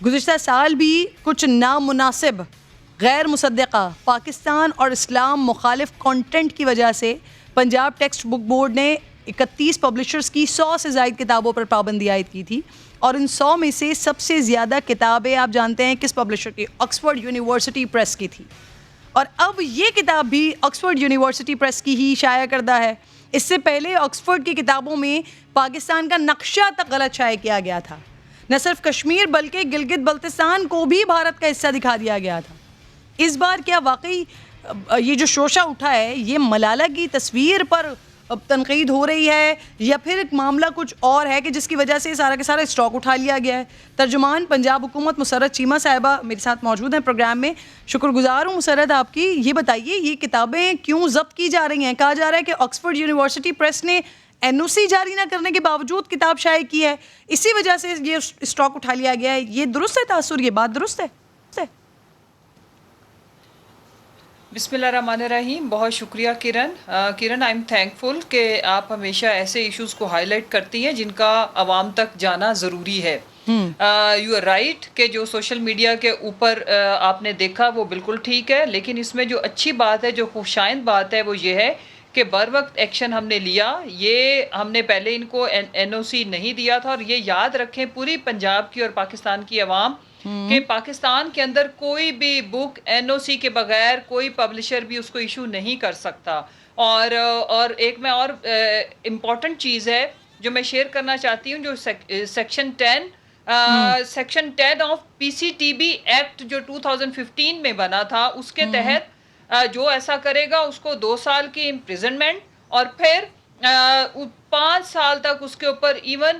گزشتہ سال بھی کچھ نامناسب, غیر مصدقہ, پاکستان اور اسلام مخالف کانٹینٹ کی وجہ سے پنجاب ٹیکسٹ بک بورڈ نے 31 پبلشرز کی 100 سے زائد کتابوں پر پابندی عائد کی تھی, اور ان 100 میں سے سب سے زیادہ کتابیں آپ جانتے ہیں کس پبلشر کی؟ آکسفورڈ یونیورسٹی پریس کی تھی. اور اب یہ کتاب بھی آکسفورڈ یونیورسٹی پریس کی ہی شائع کردہ ہے. اس سے پہلے آکسفورڈ کی کتابوں میں پاکستان کا نقشہ تک غلط شائع کیا گیا تھا. نہ صرف کشمیر بلکہ گلگت بلتستان کو بھی بھارت کا حصہ دکھا دیا گیا تھا. اس بار کیا واقعی یہ جو شوشہ اٹھا ہے یہ ملالہ کی تصویر پر تنقید ہو رہی ہے, یا پھر ایک معاملہ کچھ اور ہے کہ جس کی وجہ سے سارا کے سارا اسٹاک اٹھا لیا گیا ہے؟ ترجمان پنجاب حکومت مسرت چیمہ صاحبہ میرے ساتھ موجود ہیں پروگرام میں. شکر گزار ہوں مسرت آپ کی. یہ بتائیے یہ کتابیں کیوں ضبط کی جا رہی ہیں؟ کہا جا رہا ہے کہ آکسفورڈ یونیورسٹی پریس نے این او سی جاری نہ کرنے کے باوجود کتاب شائع کی ہے, اسی وجہ سے یہ اسٹاک اٹھا لیا گیا ہے. یہ درست ہے تاثر, یہ بات درست ہے؟ بسم اللہ الرحمن الرحیم. بہت شکریہ کرن. آئی ایم تھینکفل کہ آپ ہمیشہ ایسے ایشوز کو ہائی لائٹ کرتی ہیں جن کا عوام تک جانا ضروری ہے. یو آر رائٹ کہ جو سوشل میڈیا کے اوپر آپ نے دیکھا وہ بالکل ٹھیک ہے, لیکن اس میں جو اچھی بات ہے, جو خوشائند بات ہے وہ یہ ہے کہ بر وقت ایکشن ہم نے لیا. یہ ہم نے پہلے ان کو این او سی نہیں دیا تھا, اور یہ یاد رکھیں پوری پنجاب کی اور پاکستان کی عوام کہ پاکستان کے اندر کوئی بھی بک این او سی کے بغیر کوئی پبلشر بھی اس کو ایشو نہیں کر سکتا. اور ایک میں اور امپورٹنٹ چیز ہے جو میں شیئر کرنا چاہتی ہوں, جو section 10 of P C T B act جو 2015 میں بنا تھا, اس کے تحت جو ایسا کرے گا اس کو 2 سال کی امپریزنمنٹ اور پھر 5 سال تک اس کے اوپر ایون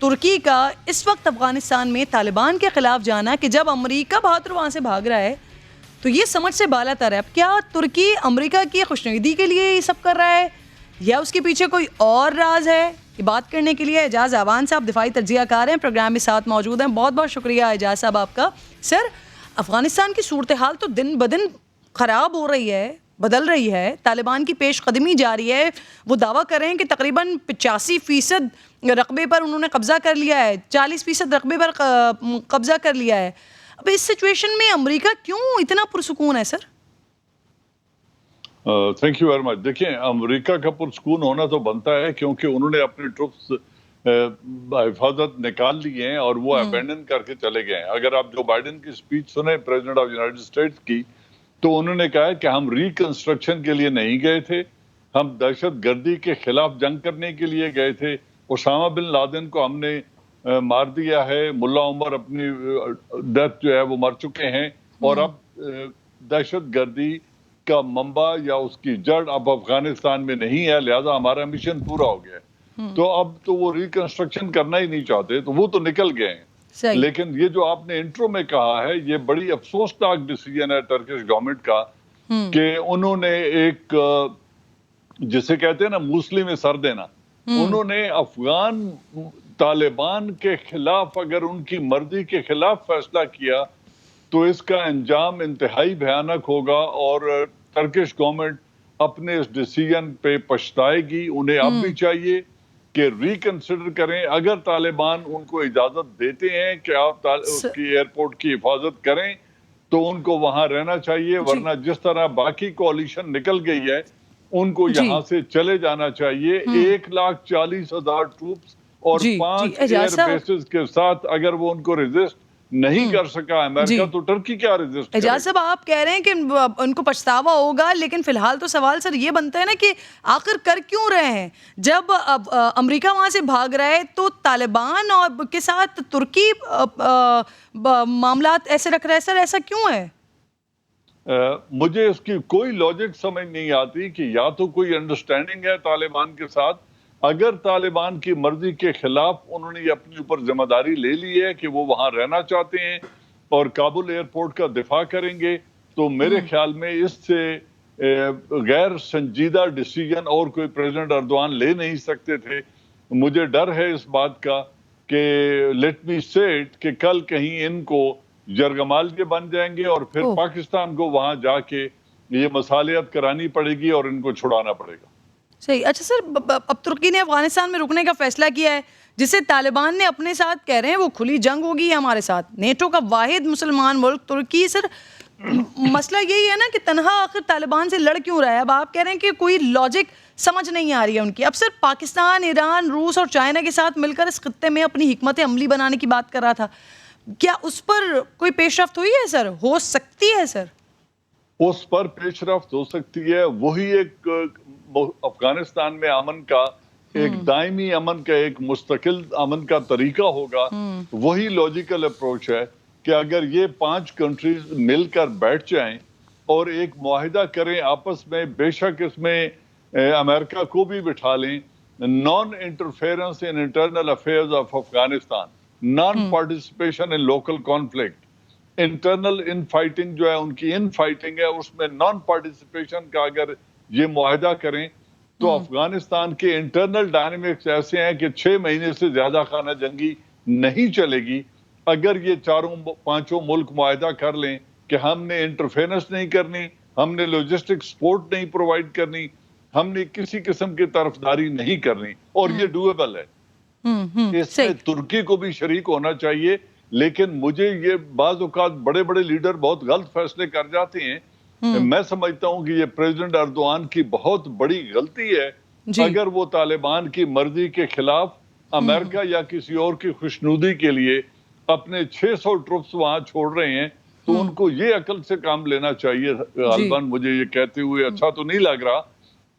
ترکی کا اس وقت افغانستان میں طالبان کے خلاف جانا کہ جب امریکہ بہادر وہاں سے بھاگ رہا ہے تو یہ سمجھ سے بالا تر ہے. اب کیا ترکی امریکہ کی خوشنودی کے لیے یہ سب کر رہا ہے یا اس کے پیچھے کوئی اور راز ہے؟ یہ بات کرنے کے لیے اعجاز اعوان صاحب دفاعی تجزیہ کار ہیں پروگرام میں ساتھ موجود ہیں. بہت بہت شکریہ اعجاز صاحب آپ کا. سر، افغانستان کی صورتحال تو دن بدن خراب ہو رہی ہے، بدل رہی ہے، طالبان کی پیش قدمی جاری ہے. وہ دعویٰ کر رہے ہیں کہ تقریباً 85% رقبے پر انہوں نے قبضہ کر لیا ہے، 40% رقبے پر قبضہ کر لیا ہے. اب اس سچویشن میں امریکہ کیوں اتنا پرسکون ہے sir? Thank you very much. دیکھیں، امریکہ کا پرسکون ہونا تو بنتا ہے کیونکہ انہوں نے اپنے ٹروپس حفاظت نکال لیے ہیں اور وہ ابینڈن کر کے چلے گئے ہیں. اگر آپ جو بائیڈن کی سپیچ سنیں پریزیڈنٹ آف یونائٹڈ اسٹیٹس کی، تو انہوں نے کہا ہے کہ ہم ریکنسٹرکشن کے لیے نہیں گئے تھے، ہم دہشت گردی کے خلاف جنگ کرنے کے لیے گئے تھے. اسامہ بن لادن کو ہم نے مار دیا ہے، ملا عمر اپنی ڈیتھ جو ہے وہ مر چکے ہیں، اور اب دہشت گردی کا منبع یا اس کی جڑ اب افغانستان میں نہیں ہے، لہذا ہمارا مشن پورا ہو گیا ہے. تو اب تو وہ ریکنسٹرکشن کرنا ہی نہیں چاہتے، تو وہ تو نکل گئے ہیں. لیکن یہ جو آپ نے انٹرو میں کہا ہے، یہ بڑی افسوسناک ڈیسیژن ہے ٹرکش گورنمنٹ کا کہ انہوں نے ایک جسے کہتے ہیں نا موسلی میں سر دینا، انہوں نے افغان طالبان کے خلاف اگر ان کی مرضی کے خلاف فیصلہ کیا تو اس کا انجام انتہائی بھیانک ہوگا، اور ٹرکش گورنمنٹ اپنے اس ڈیسیژن پہ پچھتائے گی. انہیں اب بھی چاہیے کہ ریکنسیڈر کریں. اگر طالبان ان کو اجازت دیتے ہیں کہ آپ اس کی ایئرپورٹ کی حفاظت کریں تو ان کو وہاں رہنا چاہیے، ورنہ جس طرح باقی کوalition نکل گئی ہے ان کو یہاں سے چلے جانا چاہیے. 1,40,000 ٹروپس اور 5 ایئر بیسز کے ساتھ اگر وہ ان کو ریزسٹ نہیں کر سکا امریکہ تو ٹرکی کیا ریزسٹ کرے؟ اعجاز صاحب، آپ کہہ رہے ہیں کہ ان کو پچھتاوا ہوگا، لیکن فی الحال تو سوال سر یہ بنتا ہے نا کہ آخر کر کیوں رہے ہیں؟ جب امریکہ وہاں سے بھاگ رہا ہے تو طالبان اور کے ساتھ ترکی معاملات ایسے رکھ رہا ہے. سر ایسا کیوں ہے؟ مجھے اس کی کوئی لاجک سمجھ نہیں آتی کہ یا تو کوئی انڈرسٹینڈنگ ہے طالبان کے ساتھ، اگر طالبان کی مرضی کے خلاف انہوں نے اپنی اوپر ذمہ داری لے لی ہے کہ وہ وہاں رہنا چاہتے ہیں اور کابل ایئرپورٹ کا دفاع کریں گے، تو میرے خیال میں اس سے غیر سنجیدہ ڈیسیژن اور کوئی پریزیڈنٹ اردوان لے نہیں سکتے تھے. مجھے ڈر ہے اس بات کا کہ لیٹ می سیٹ کہ کل کہیں ان کو جرگمال کے بن جائیں گے اور پھر پاکستان کو وہاں جا کے یہ مصالحت کرانی پڑے گی اور ان کو چھڑانا پڑے گا. صحیح. اچھا سر، اب ترکی نے افغانستان میں رکنے کا فیصلہ کیا ہے جسے طالبان نے اپنے ساتھ کہہ رہے ہیں وہ کھلی جنگ ہوگی ہمارے ساتھ. نیٹو کا واحد مسلمان ملک ترکی. سر مسئلہ یہی ہے نا کہ تنہا آخر طالبان سے لڑ کیوں رہا ہے؟ اب آپ کہہ رہے ہیں کہ کوئی لاجک سمجھ نہیں آ رہی ہے ان کی. اب سر پاکستان، ایران، روس اور چائنا کے ساتھ مل کر اس خطے میں اپنی حکمت عملی بنانے کی بات کر رہا تھا، کیا اس پر کوئی پیش رفت ہوئی ہے سر؟ ہو سکتی ہے سر؟ اس پر پیش رفت ہو سکتی ہے. وہی ایک افغانستان میں امن کا ایک دائمی امن کا ایک مستقل امن کا طریقہ ہوگا. وہی لاجیکل اپروچ ہے کہ اگر یہ 5 کنٹریز مل کر بیٹھ جائیں اور ایک معاہدہ کریں آپس میں، بے شک اس میں امریکہ کو بھی بٹھا لیں، non interference in internal affairs of Afghanistan, naan participation in local conflict, internal in fighting جو ہے ان کی ان فائٹنگ ہے اس میں نان پارٹیسپیشن کا اگر یہ معاہدہ کریں تو افغانستان کے انٹرنل ڈائنامکس ایسے ہیں کہ 6 مہینے سے زیادہ خانہ جنگی نہیں چلے گی. اگر یہ 4-5 ملک معاہدہ کر لیں کہ ہم نے انٹرفیئرنس نہیں کرنی، ہم نے لاجسٹک سپورٹ نہیں پرووائڈ کرنی، ہم نے کسی قسم کی طرفداری نہیں کرنی، اور یہ ڈویبل ہے. اس میں ترکی کو بھی شریک ہونا چاہیے. لیکن مجھے یہ بعض اوقات بڑے بڑے لیڈر بہت غلط فیصلے کر جاتے ہیں. میں سمجھتا ہوں کہ یہ پریزیڈنٹ اردوان کی بہت بڑی غلطی ہے اگر وہ طالبان کی مرضی کے خلاف امریکہ یا کسی اور کی خوشنودی کے لیے اپنے 600 ٹروپس وہاں چھوڑ رہے ہیں، تو ان کو یہ عقل سے کام لینا چاہیے. غالباً مجھے یہ کہتے ہوئے اچھا تو نہیں لگ رہا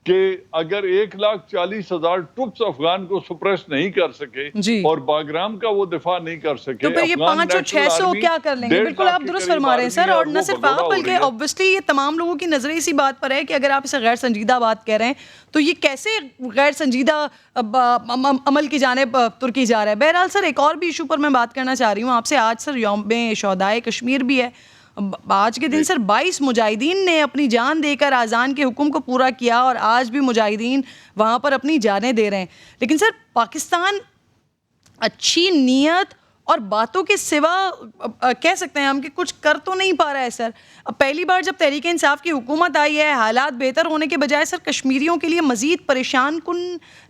کہ اگر 1,40,000 ٹروپس افغان کو سپریس نہیں کر سکے اور باگرام کا وہ دفاع نہیں کر سکے تو پھر یہ 500-600 کیا کر لیں گے؟ بالکل آپ درست فرما رہے ہیں سر. اور نہ صرف آپ بلکہ اوبویسلی یہ تمام لوگوں کی نظریں اسی بات پر ہے کہ اگر آپ اسے غیر سنجیدہ بات کہہ رہے ہیں تو یہ کیسے غیر سنجیدہ عمل کی جانب ترکی جا رہا ہے. بہرحال سر ایک اور بھی ایشو پر میں بات کرنا چاہ رہی ہوں آپ سے. آج سر یوم شہدائے کشمیر بھی ہے. آج کے دن سر 22 مجاہدین نے اپنی جان دے کر آذان کے حکم کو پورا کیا اور آج بھی مجاہدین وہاں پر اپنی جانیں دے رہے ہیں. لیکن سر پاکستان اچھی نیت اور باتوں کے سوا کہہ سکتے ہیں ہم کہ کچھ کر تو نہیں پا رہا ہے سر. اب پہلی بار جب تحریک انصاف کی حکومت آئی ہے حالات بہتر ہونے کے بجائے سر کشمیریوں کے لیے مزید پریشان کن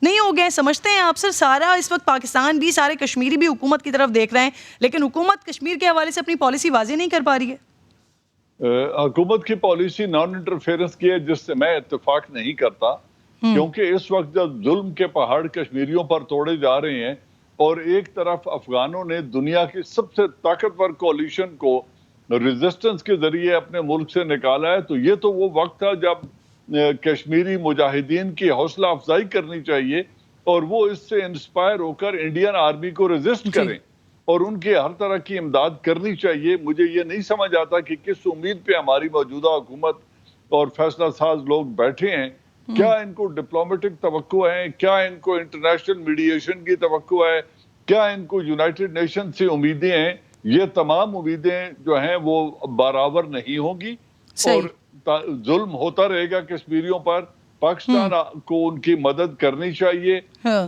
نہیں ہو گئے سمجھتے ہیں آپ سر؟ سارا اس وقت پاکستان بھی سارے کشمیری بھی حکومت کی طرف دیکھ رہے ہیں لیکن حکومت کشمیر کے حوالے سے اپنی پالیسی واضح نہیں کر پا رہی ہے. حکومت کی پالیسی نان انٹرفیئرنس کی ہے جس سے میں اتفاق نہیں کرتا کیونکہ اس وقت جب ظلم کے پہاڑ کشمیریوں پر توڑے جا رہے ہیں اور ایک طرف افغانوں نے دنیا کی سب سے طاقتور کولیشن کو ریزسٹنس کے ذریعے اپنے ملک سے نکالا ہے تو یہ تو وہ وقت تھا جب کشمیری مجاہدین کی حوصلہ افزائی کرنی چاہیے اور وہ اس سے انسپائر ہو کر انڈین آرمی کو ریزسٹ کریں اور ان کی ہر طرح کی امداد کرنی چاہیے. مجھے یہ نہیں سمجھ آتا کہ کس امید پہ ہماری موجودہ حکومت اور فیصلہ ساز لوگ بیٹھے ہیں. کیا ان کو ڈپلومیٹک توقع ہے؟ کیا ان کو انٹرنیشنل میڈیشن کی توقع ہے؟ کیا ان کو یونائٹڈ نیشن سے امیدیں ہیں؟ یہ تمام امیدیں جو ہیں وہ برابر نہیں ہوں گی اور ظلم ہوتا رہے گا کشمیریوں پر. پاکستان کو ان کی مدد کرنی چاہیے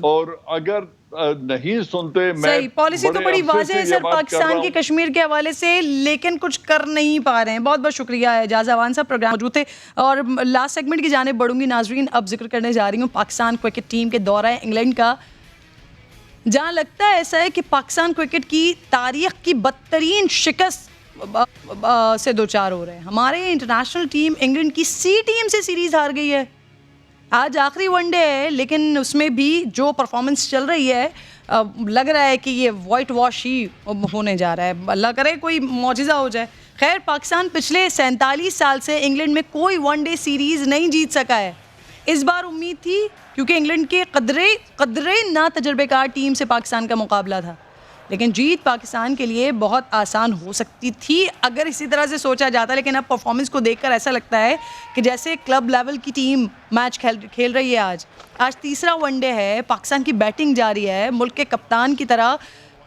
اور اگر نہیں سنتے صحیح پالیسی تو بڑی واضح ہے سر پاکستان کی کشمیر کے حوالے سے لیکن کچھ کر نہیں پا رہے ہیں. بہت بہت شکریہ اعجاز اعوان صاحب پروگرام موجود تھے اور لاسٹ سیگمنٹ کی جانب بڑھوں گی. ناظرین اب ذکر کرنے جا رہی ہوں پاکستان کرکٹ ٹیم کے دورہ انگلینڈ کا جہاں لگتا ہے ایسا ہے کہ پاکستان کرکٹ کی تاریخ کی بدترین شکست سے دوچار ہو رہے ہیں. ہمارے انٹرنیشنل ٹیم انگلینڈ کی سی ٹیم سے سیریز ہار گئی ہے. آج آخری ون ڈے ہے لیکن اس میں بھی جو پرفارمنس چل رہی ہے لگ رہا ہے کہ یہ وائٹ واش ہی ہونے جا رہا ہے. اللہ کرے کوئی معجزہ ہو جائے. خیر پاکستان پچھلے 47 سال سے انگلینڈ میں کوئی ون ڈے سیریز نہیں جیت سکا ہے. اس بار امید تھی کیونکہ انگلینڈ کے قدرے نا تجربے کار ٹیم سے پاکستان کا مقابلہ تھا لیکن جیت پاکستان کے لیے بہت آسان ہو سکتی تھی اگر اسی طرح سے سوچا جاتا. لیکن اب پرفارمنس کو دیکھ کر ایسا لگتا ہے کہ جیسے کلب لیول کی ٹیم میچ کھیل رہی ہے. آج تیسرا ون ڈے ہے. پاکستان کی بیٹنگ جاری ہے. ملک کے کپتان کی طرح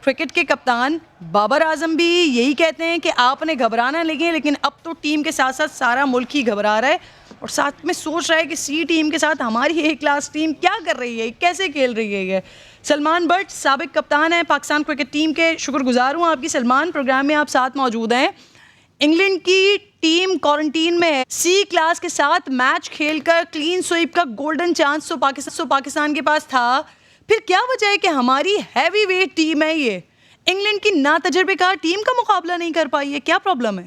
کرکٹ کے کپتان بابر اعظم بھی یہی کہتے ہیں کہ آپ نے گھبرانا لیکن اب تو ٹیم کے ساتھ ساتھ سارا ملک ہی گھبرا رہا ہے اور ساتھ میں سوچ رہا ہے کہ سی ٹیم کے ساتھ ہماری اے کلاس ٹیم کیا کر رہی ہے, کیسے کھیل رہی ہے یہ. سلمان بٹ سابق کپتان ہیں پاکستان کرکٹ ٹیم کے. شکر گزار ہوں آپ کی سلمان, پروگرام میں آپ ساتھ موجود ہیں. انگلینڈ کی ٹیم کوارنٹین میں ہے. سی کلاس کے ساتھ میچ کھیل کر کلین سویپ کا گولڈن چانس تو پاکستان کے پاس تھا. پھر کیا وجہ ہے کہ ہماری ہیوی ویٹ ٹیم ہے یہ انگلینڈ کی نا تجربے کار ٹیم کا مقابلہ نہیں کر پائی ہے؟ کیا پرابلم ہے؟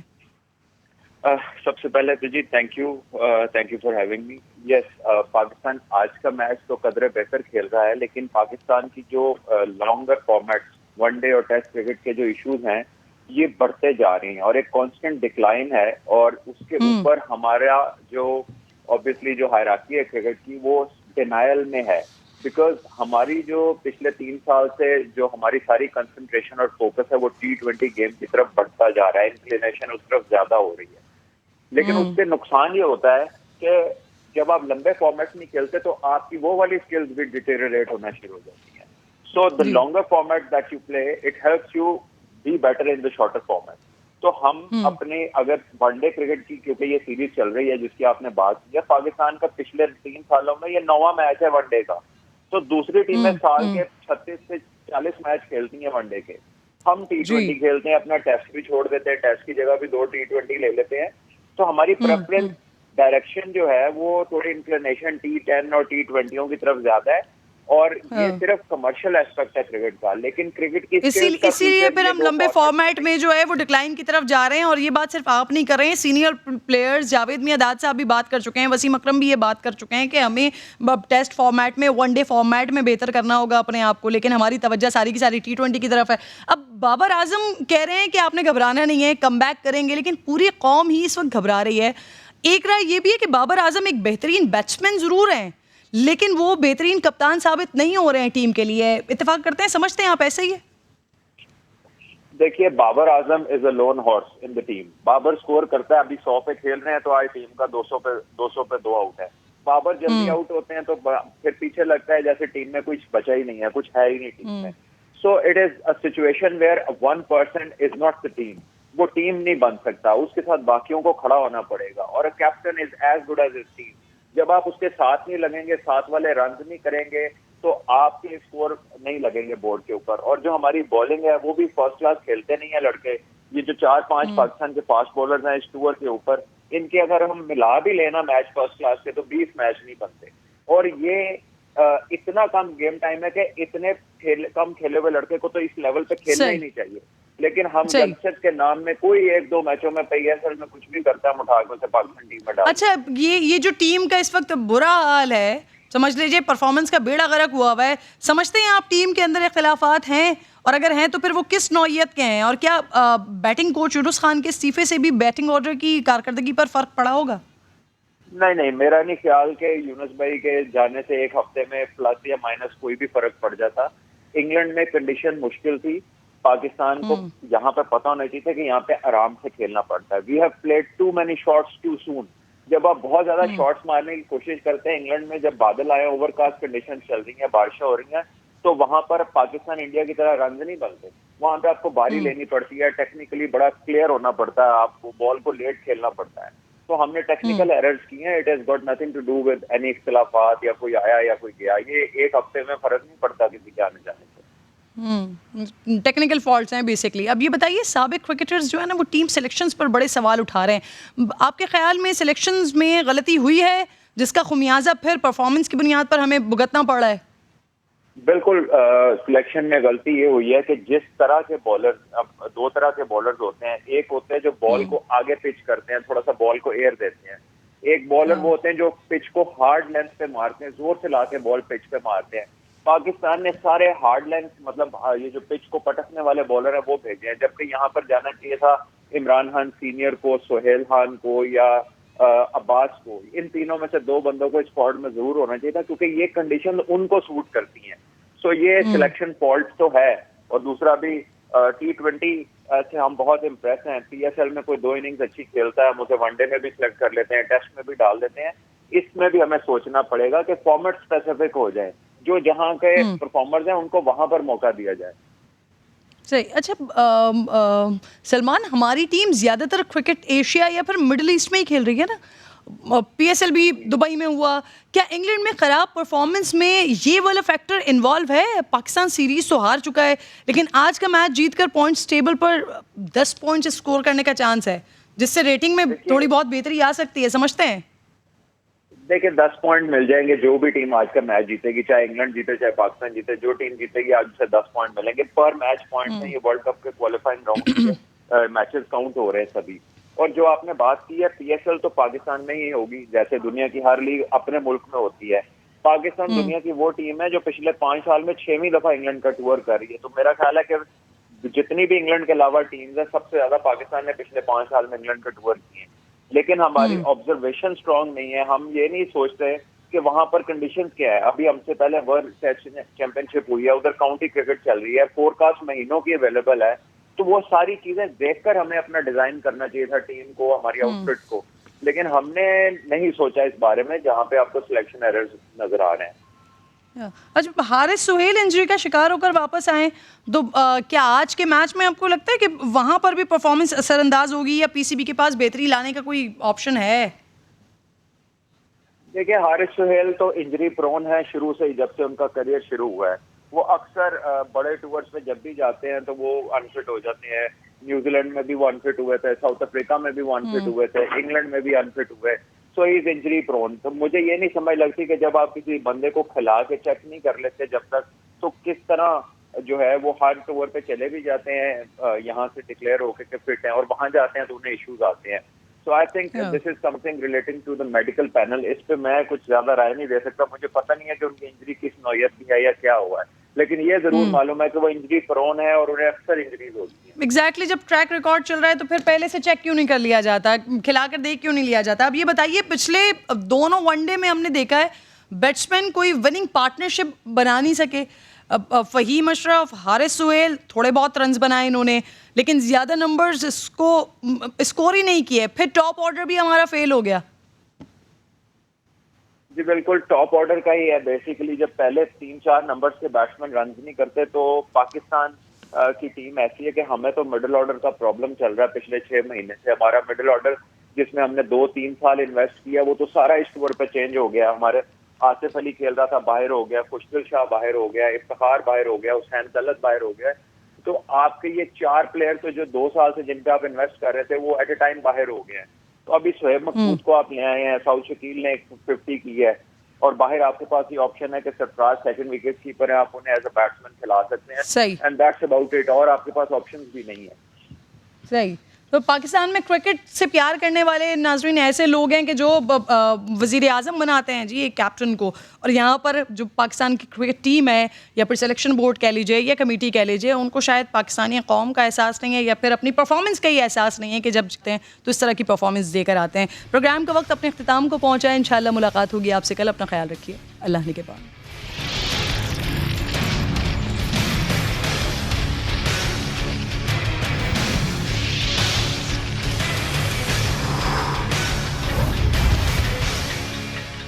سب سے پہلے تو جی thank you for having me. Yes Pakistan آج کا میچ تو قدرے بہتر کھیل رہا ہے لیکن پاکستان کی جو لانگر فارمیٹ ون ڈے اور ٹیسٹ کرکٹ کے جو ایشوز ہیں یہ بڑھتے جا رہے ہیں اور ایک کانسٹنٹ ڈکلائن ہے اور اس کے اوپر ہمارا جو اوبیسلی جو ہائرارکی ہے کرکٹ کی وہ ڈینائل میں ہے بیکاز ہماری جو پچھلے 3 سال سے جو ہماری ساری کنسنٹریشن اور فوکس ہے وہ T20 گیم کی طرف بڑھتا جا رہا ہے. انکلینیشن اس طرف زیادہ ہو رہی ہے لیکن اس سے نقصان یہ ہوتا ہے کہ جب آپ لمبے فارمیٹ میں کھیلتے تو آپ کی وہ والی سکلز بھی ڈیٹیریٹ ہونا شروع ہو جاتی ہیں. So the longer format that you play it helps you be better in the shorter format. تو ہم اپنے اگر ون ڈے کرکٹ کی کیونکہ یہ سیریز چل رہی ہے جس کی آپ نے بات کی ہے, پاکستان کا پچھلے 3 سالوں میں یہ 9واں میچ ہے ون ڈے کا. تو دوسری ٹیمیں سال کے 36 سے 40 میچ کھیلتی ہیں ون ڈے کے. ہم T20 کھیلتے ہیں, اپنا ٹیسٹ بھی چھوڑ دیتے ہیں, ٹیسٹ کی جگہ بھی 2 T20 لے لیتے ہیں. تو ہماری پریفرنس ڈائریکشن جو ہے وہ تھوڑی انکلینیشن T10 اور T20 کی طرف زیادہ ہے اور یہ صرف کمرشل ایسپیکٹ ہے کرکٹ کا. لیکن کرکٹ کی اسی لیے پھر ہم لمبے فارمیٹ میں جو ہے وہ ڈکلائن کی طرف جا رہے ہیں. اور یہ بات صرف آپ نہیں کر رہے ہیں, سینئر پلیئرز جاوید میاں صاحب بھی بات کر چکے ہیں, وسیم اکرم بھی یہ بات کر چکے ہیں کہ ہمیں ٹیسٹ فارمیٹ میں ون ڈے فارمیٹ میں بہتر کرنا ہوگا اپنے آپ کو, لیکن ہماری توجہ ساری کی ساری T20 کی طرف ہے. اب بابر اعظم کہہ رہے ہیں کہ آپ نے گھبرانا نہیں ہے, کم بیک کریں گے, لیکن پوری قوم ہی اس وقت گھبرا رہی ہے. ایک رائے یہ بھی ہے کہ بابر اعظم ایک بہترین بیٹسمین ضرور ہیں لیکن وہ بہترین کپتان ثابت نہیں ہو رہے ہیں ٹیم کے لیے. اتفاق کرتے ہیں, سمجھتے ہیں آپ ایسا ہی ہے؟ دیکھیے Babar Azam is a lone horse in the team. Babar score کرتا ہے, ابھی 100 پہ کھیل رہے ہیں تو آج ٹیم کا 200 پہ 2 آؤٹ ہے. بابر جلدی آؤٹ ہوتے ہیں تو پھر پیچھے لگتا ہے جیسے ٹیم میں کچھ بچا ہی نہیں ہے, کچھ ہے ہی نہیں ٹیم میں. So it is a situation where 1% is not the team. وہ ٹیم نہیں بن سکتا, اس کے ساتھ باقیوں کو کھڑا ہونا پڑے گا. اور captain is as good as his team. جب آپ اس کے ساتھ نہیں لگیں گے, ساتھ والے رنز نہیں کریں گے تو آپ کے اسکور نہیں لگیں گے بورڈ کے اوپر. اور جو ہماری بالنگ ہے وہ بھی فرسٹ کلاس کھیلتے نہیں ہیں لڑکے. یہ جو 4-5 پاکستان کے فاسٹ بالرز ہیں اس ٹور کے اوپر, ان کے اگر ہم ملا بھی لینا میچ فرسٹ کلاس کے تو 20 میچ نہیں بنتے. اور یہ اتنا کم گیم ٹائم ہے کہ اتنے کم کھیلے ہوئے لڑکے کو تو اس لیول پہ کھیلنا ہی نہیں چاہیے. لیکن ہم جلسٹ کے نام میں کوئی 1-2 میچوں میں پی ایس ایل میں کچھ بھی کرتا ہے, ہم اٹھا کے اسے پاکستان ٹیم میں ڈال. اچھا, یہ جو ٹیم کا اس وقت برا حال ہے, سمجھ لیجئے پرفارمنس کا بیڑا غرق ہوا ہوا ہے, سمجھتے ہیں آپ ٹیم کے اندر اختلافات ہیں, اور اگر ہیں تو پھر وہ کس نوعیت کے ہیں, اور کیا بیٹنگ کوچ یونس خان کے استعفے سے بھی بیٹنگ آرڈر کی کارکردگی پر فرق پڑا ہوگا؟ نہیں, میرا نہیں خیال کہ یونس بھائی کے جانے سے ایک ہفتے میں پلس یا مائنس کوئی بھی فرق پڑ جاتا. انگلینڈ میں کنڈیشن مشکل تھی, پاکستان کو یہاں پہ پتہ ہونا چاہیے کہ یہاں پہ آرام سے کھیلنا پڑتا ہے. We have played too many shots too soon. جب آپ بہت زیادہ شاٹس مارنے کی کوشش کرتے ہیں, انگلینڈ میں جب بادل آئے, اوور کاسٹ کنڈیشن چل رہی ہیں, بارشیں ہو رہی ہیں, تو وہاں پر پاکستان انڈیا کی طرح رنز نہیں بنتے. وہاں پہ آپ کو باری لینی پڑتی ہے, ٹیکنیکلی بڑا کلیئر ہونا پڑتا ہے, آپ کو بال کو لیٹ کھیلنا پڑتا ہے. تو ہم نے ٹیکنیکل ایررز کی ہیں. It has got nothing to do with any اختلافات یا کوئی آیا یا کوئی گیا. یہ ایک ہفتے میں فرق نہیں پڑتا کسی کے آنے جانے سے. ٹیکنیکل فالٹس ہیں بیسکلی. اب یہ بتائیے, سابق کرکٹرز جو ہے نا وہ ٹیم سلیکشنز پر بڑے سوال اٹھا رہے ہیں. آپ کے خیال میں سلیکشنز میں غلطی ہوئی ہے جس کا خمیازہ پھر پرفارمنس کی بنیاد پر ہمیں بھگتنا پڑ رہا ہے؟ بالکل, سلیکشن میں غلطی یہ ہوئی ہے کہ جس طرح کے بالر, اب 2 طرح کے بالرز ہوتے ہیں. ایک ہوتے ہیں جو بال کو آگے پچ کرتے ہیں, تھوڑا سا بال کو ایئر دیتے ہیں. ایک بالر وہ ہوتے ہیں جو پچ کو ہارڈ لینتھ پہ مارتے ہیں, زور سے لا کے بال پچ پہ مارتے ہیں. پاکستان نے سارے ہارڈ لینتھ, مطلب یہ جو پچ کو پٹکنے والے بالر ہیں وہ بھیجے ہیں, جبکہ یہاں پر جانا چاہیے تھا عمران خان سینئر کو, سہیل خان کو یا عباس کو. ان تینوں میں سے 2 بندوں کو اسکواڈ میں ضرور ہونا چاہیے تھا, کیونکہ یہ کنڈیشن ان کو سوٹ کرتی ہیں. سو یہ سلیکشن فالٹ تو ہے. اور دوسرا بھی T20 سے ہم بہت امپریس ہیں. پی ایس ایل میں کوئی 2 اننگز اچھی کھیلتا ہے, ہم اسے ون ڈے میں بھی سلیکٹ کر لیتے ہیں, ٹیسٹ میں بھی ڈال دیتے ہیں. اس میں بھی ہمیں سوچنا پڑے گا کہ فارمیٹ اسپیسیفک ہو جائے, جو جہاں کے پرفارمرز ہیں ان کو وہاں پر موقع دیا جائے. صحیح. اچھا سلمان, ہماری ٹیم زیادہ تر کرکٹ ایشیا یا پھر مڈل ایسٹ میں ہی کھیل رہی ہے نا. پی ایس ایل بھی دبئی میں ہوا. کیا انگلینڈ میں خراب پرفارمنس میں یہ والا فیکٹر انوالو ہے؟ پاکستان سیریز تو ہار چکا ہے, لیکن آج کا میچ جیت کر پوائنٹس ٹیبل پر 10 پوائنٹس اسکور کرنے کا چانس ہے, جس سے ریٹنگ میں تھوڑی بہت بہتری آ سکتی ہے, سمجھتے ہیں؟ دیکھیں 10 پوائنٹ مل جائیں گے جو بھی ٹیم آج کا میچ جیتے گی, چاہے انگلینڈ جیتے چاہے پاکستان جیتے, جو ٹیم جیتے گی آج سے 10 پوائنٹ ملیں گے. پر میچ پوائنٹ ہیں, یہ ورلڈ کپ کے کوالیفائنگ راؤنڈ کے میچز کاؤنٹ ہو رہے ہیں سبھی. اور جو آپ نے بات کی ہے پی ایس ایل, تو پاکستان میں ہی ہوگی, جیسے دنیا کی ہر لیگ اپنے ملک میں ہوتی ہے. پاکستان دنیا کی وہ ٹیم ہے جو پچھلے 5 سال میں 6ویں دفعہ انگلینڈ کا ٹور کر رہی ہے. تو میرا خیال ہے کہ جتنی بھی انگلینڈ کے علاوہ ٹیمز ہیں, سب سے زیادہ پاکستان نے پچھلے 5 سال میں انگلینڈ کا ٹور کیے ہیں. لیکن ہماری آبزرویشن اسٹرانگ نہیں ہے. ہم یہ نہیں سوچتے کہ وہاں پر کنڈیشنز کیا ہے. ابھی ہم سے پہلے ورلڈ ٹیسٹ چیمپئن شپ ہوئی ہے, ادھر کاؤنٹی کرکٹ چل رہی ہے, فور کاسٹ مہینوں کی اویلیبل ہے. تو وہ ساری چیزیں دیکھ کر ہمیں اپنا ڈیزائن کرنا چاہیے تھا ٹیم کو, ہماری آؤٹ فٹ کو. لیکن ہم نے نہیں سوچا اس بارے میں, جہاں پہ آپ کو سلیکشن ایررز نظر آ رہے ہیں. اچھا, حارث سہیل انجری کا شکار ہو کر واپس آئیں, تو کیا آج کے میچ میں آپ کو لگتا ہے کہ وہاں پر بھی پرفارمنس اثر انداز ہوگی, یا پی سی بی کے پاس بہتری لانے کا کوئی آپشن ہے؟ دیکھیں حارث سہیل تو انجری پرون ہے شروع سے ہی, جب سے ان کا کریئر شروع ہوا ہے. وہ اکثر بڑے ٹورز پہ جب بھی جاتے ہیں تو وہ انفٹ ہو جاتے ہیں. نیوزی لینڈ میں بھی وہ انفٹ ہوئے تھے, ساؤتھ افریقہ میں بھی وہ انفٹ ہوئے تھے, انگلینڈ میں بھی انفٹ ہوئے. سو ہی از انجری پرون. تو مجھے یہ نہیں سمجھ لگتی کہ جب آپ کسی بندے کو کھلا کے چیک نہیں کر لیتے جب تک, تو کس طرح جو ہے وہ ہر ٹور پہ چلے بھی جاتے ہیں یہاں سے ڈکلیئر ہو کے فٹ ہیں, اور وہاں جاتے ہیں تو انہیں ایشوز آتے ہیں. So I think this is something relating to the medical panel. اس پہ میں کچھ زیادہ رائے نہیں دے سکتا, مجھے پتہ نہیں ہے کہ ان کی انجری کس نوعیت کی ہے یا کیا ہوا ہے. لیکن یہ ضرور معلوم ہے کہ وہ انجری پرون ہے اور انہیں اکثر انجریز ہوتی ہیں. ایگزیکٹلی جب ٹریک ریکارڈ چل رہا ہے تو پھر پہلے سے چیک کیوں نہیں کر لیا جاتا, کھلا کر دیکھ کیوں نہیں لیا جاتا؟ اب یہ بتائیے پچھلے دونوں ون ڈے میں ہم نے دیکھا ہے بیٹسمین کوئی وننگ پارٹنرشپ بنا نہیں سکے. فہیم اشرف, حارث سہیل تھوڑے بہت رنز بنائے انہوں نے, لیکن زیادہ نمبرز اس کو اسکور ہی نہیں کیے. پھر ٹاپ آرڈر بھی ہمارا فیل ہو گیا. جی بالکل, ٹاپ آرڈر کا ہی ہے بیسیکلی. جب پہلے 3-4 نمبرز کے بیٹسمین رنز نہیں کرتے تو پاکستان کی ٹیم ایسی ہے کہ ہمیں تو مڈل آرڈر کا پرابلم چل رہا ہے پچھلے 6 مہینے سے. ہمارا مڈل آرڈر جس میں ہم نے 2-3 سال انویسٹ کیا وہ تو سارا اس اوور پہ چینج ہو گیا. ہمارے آصف علی کھیل رہا تھا, باہر ہو گیا, خوشدل شاہ باہر ہو گیا, افتخار باہر ہو گیا, حسین طلعت باہر ہو گیا. تو آپ کے یہ 4 پلیئر تو جو 2 سال سے جن پہ آپ انویسٹ کر رہے تھے وہ ایٹ اے ٹائم باہر ہو گئے ہیں. تو ابھی شعیب مقبول کو آپ لے آئے ہیں, سعود شکیل نے 50 کی ہے, اور باہر آپ کے پاس یہ آپشن ہے کہ سرفراز سیکنڈ وکٹ کیپر ہیں, آپ انہیں ایز اے بیٹسمین کھلا سکتے ہیں. صحیح, اینڈ دیٹس اباؤٹ اٹ. اور آپ کے پاس آپشنز بھی نہیں ہیں. صحیح. تو پاکستان میں کرکٹ سے پیار کرنے والے ناظرین ایسے لوگ ہیں کہ جو وزیر اعظم بناتے ہیں جی ایک کیپٹن کو, اور یہاں پر جو پاکستان کی کرکٹ ٹیم ہے یا پھر سلیکشن بورڈ کہہ لیجیے یا کمیٹی کہہ لیجیے, ان کو شاید پاکستانی قوم کا احساس نہیں ہے یا پھر اپنی پرفارمنس کا ہی احساس نہیں ہے کہ جب جیتے ہیں تو اس طرح کی پرفارمنس دے کر آتے ہیں. پروگرام کا وقت اپنے اختتام کو پہنچا ہے. انشاءاللہ ملاقات ہوگی آپ سے کل. اپنا خیال رکھیے. اللہ نگہبان.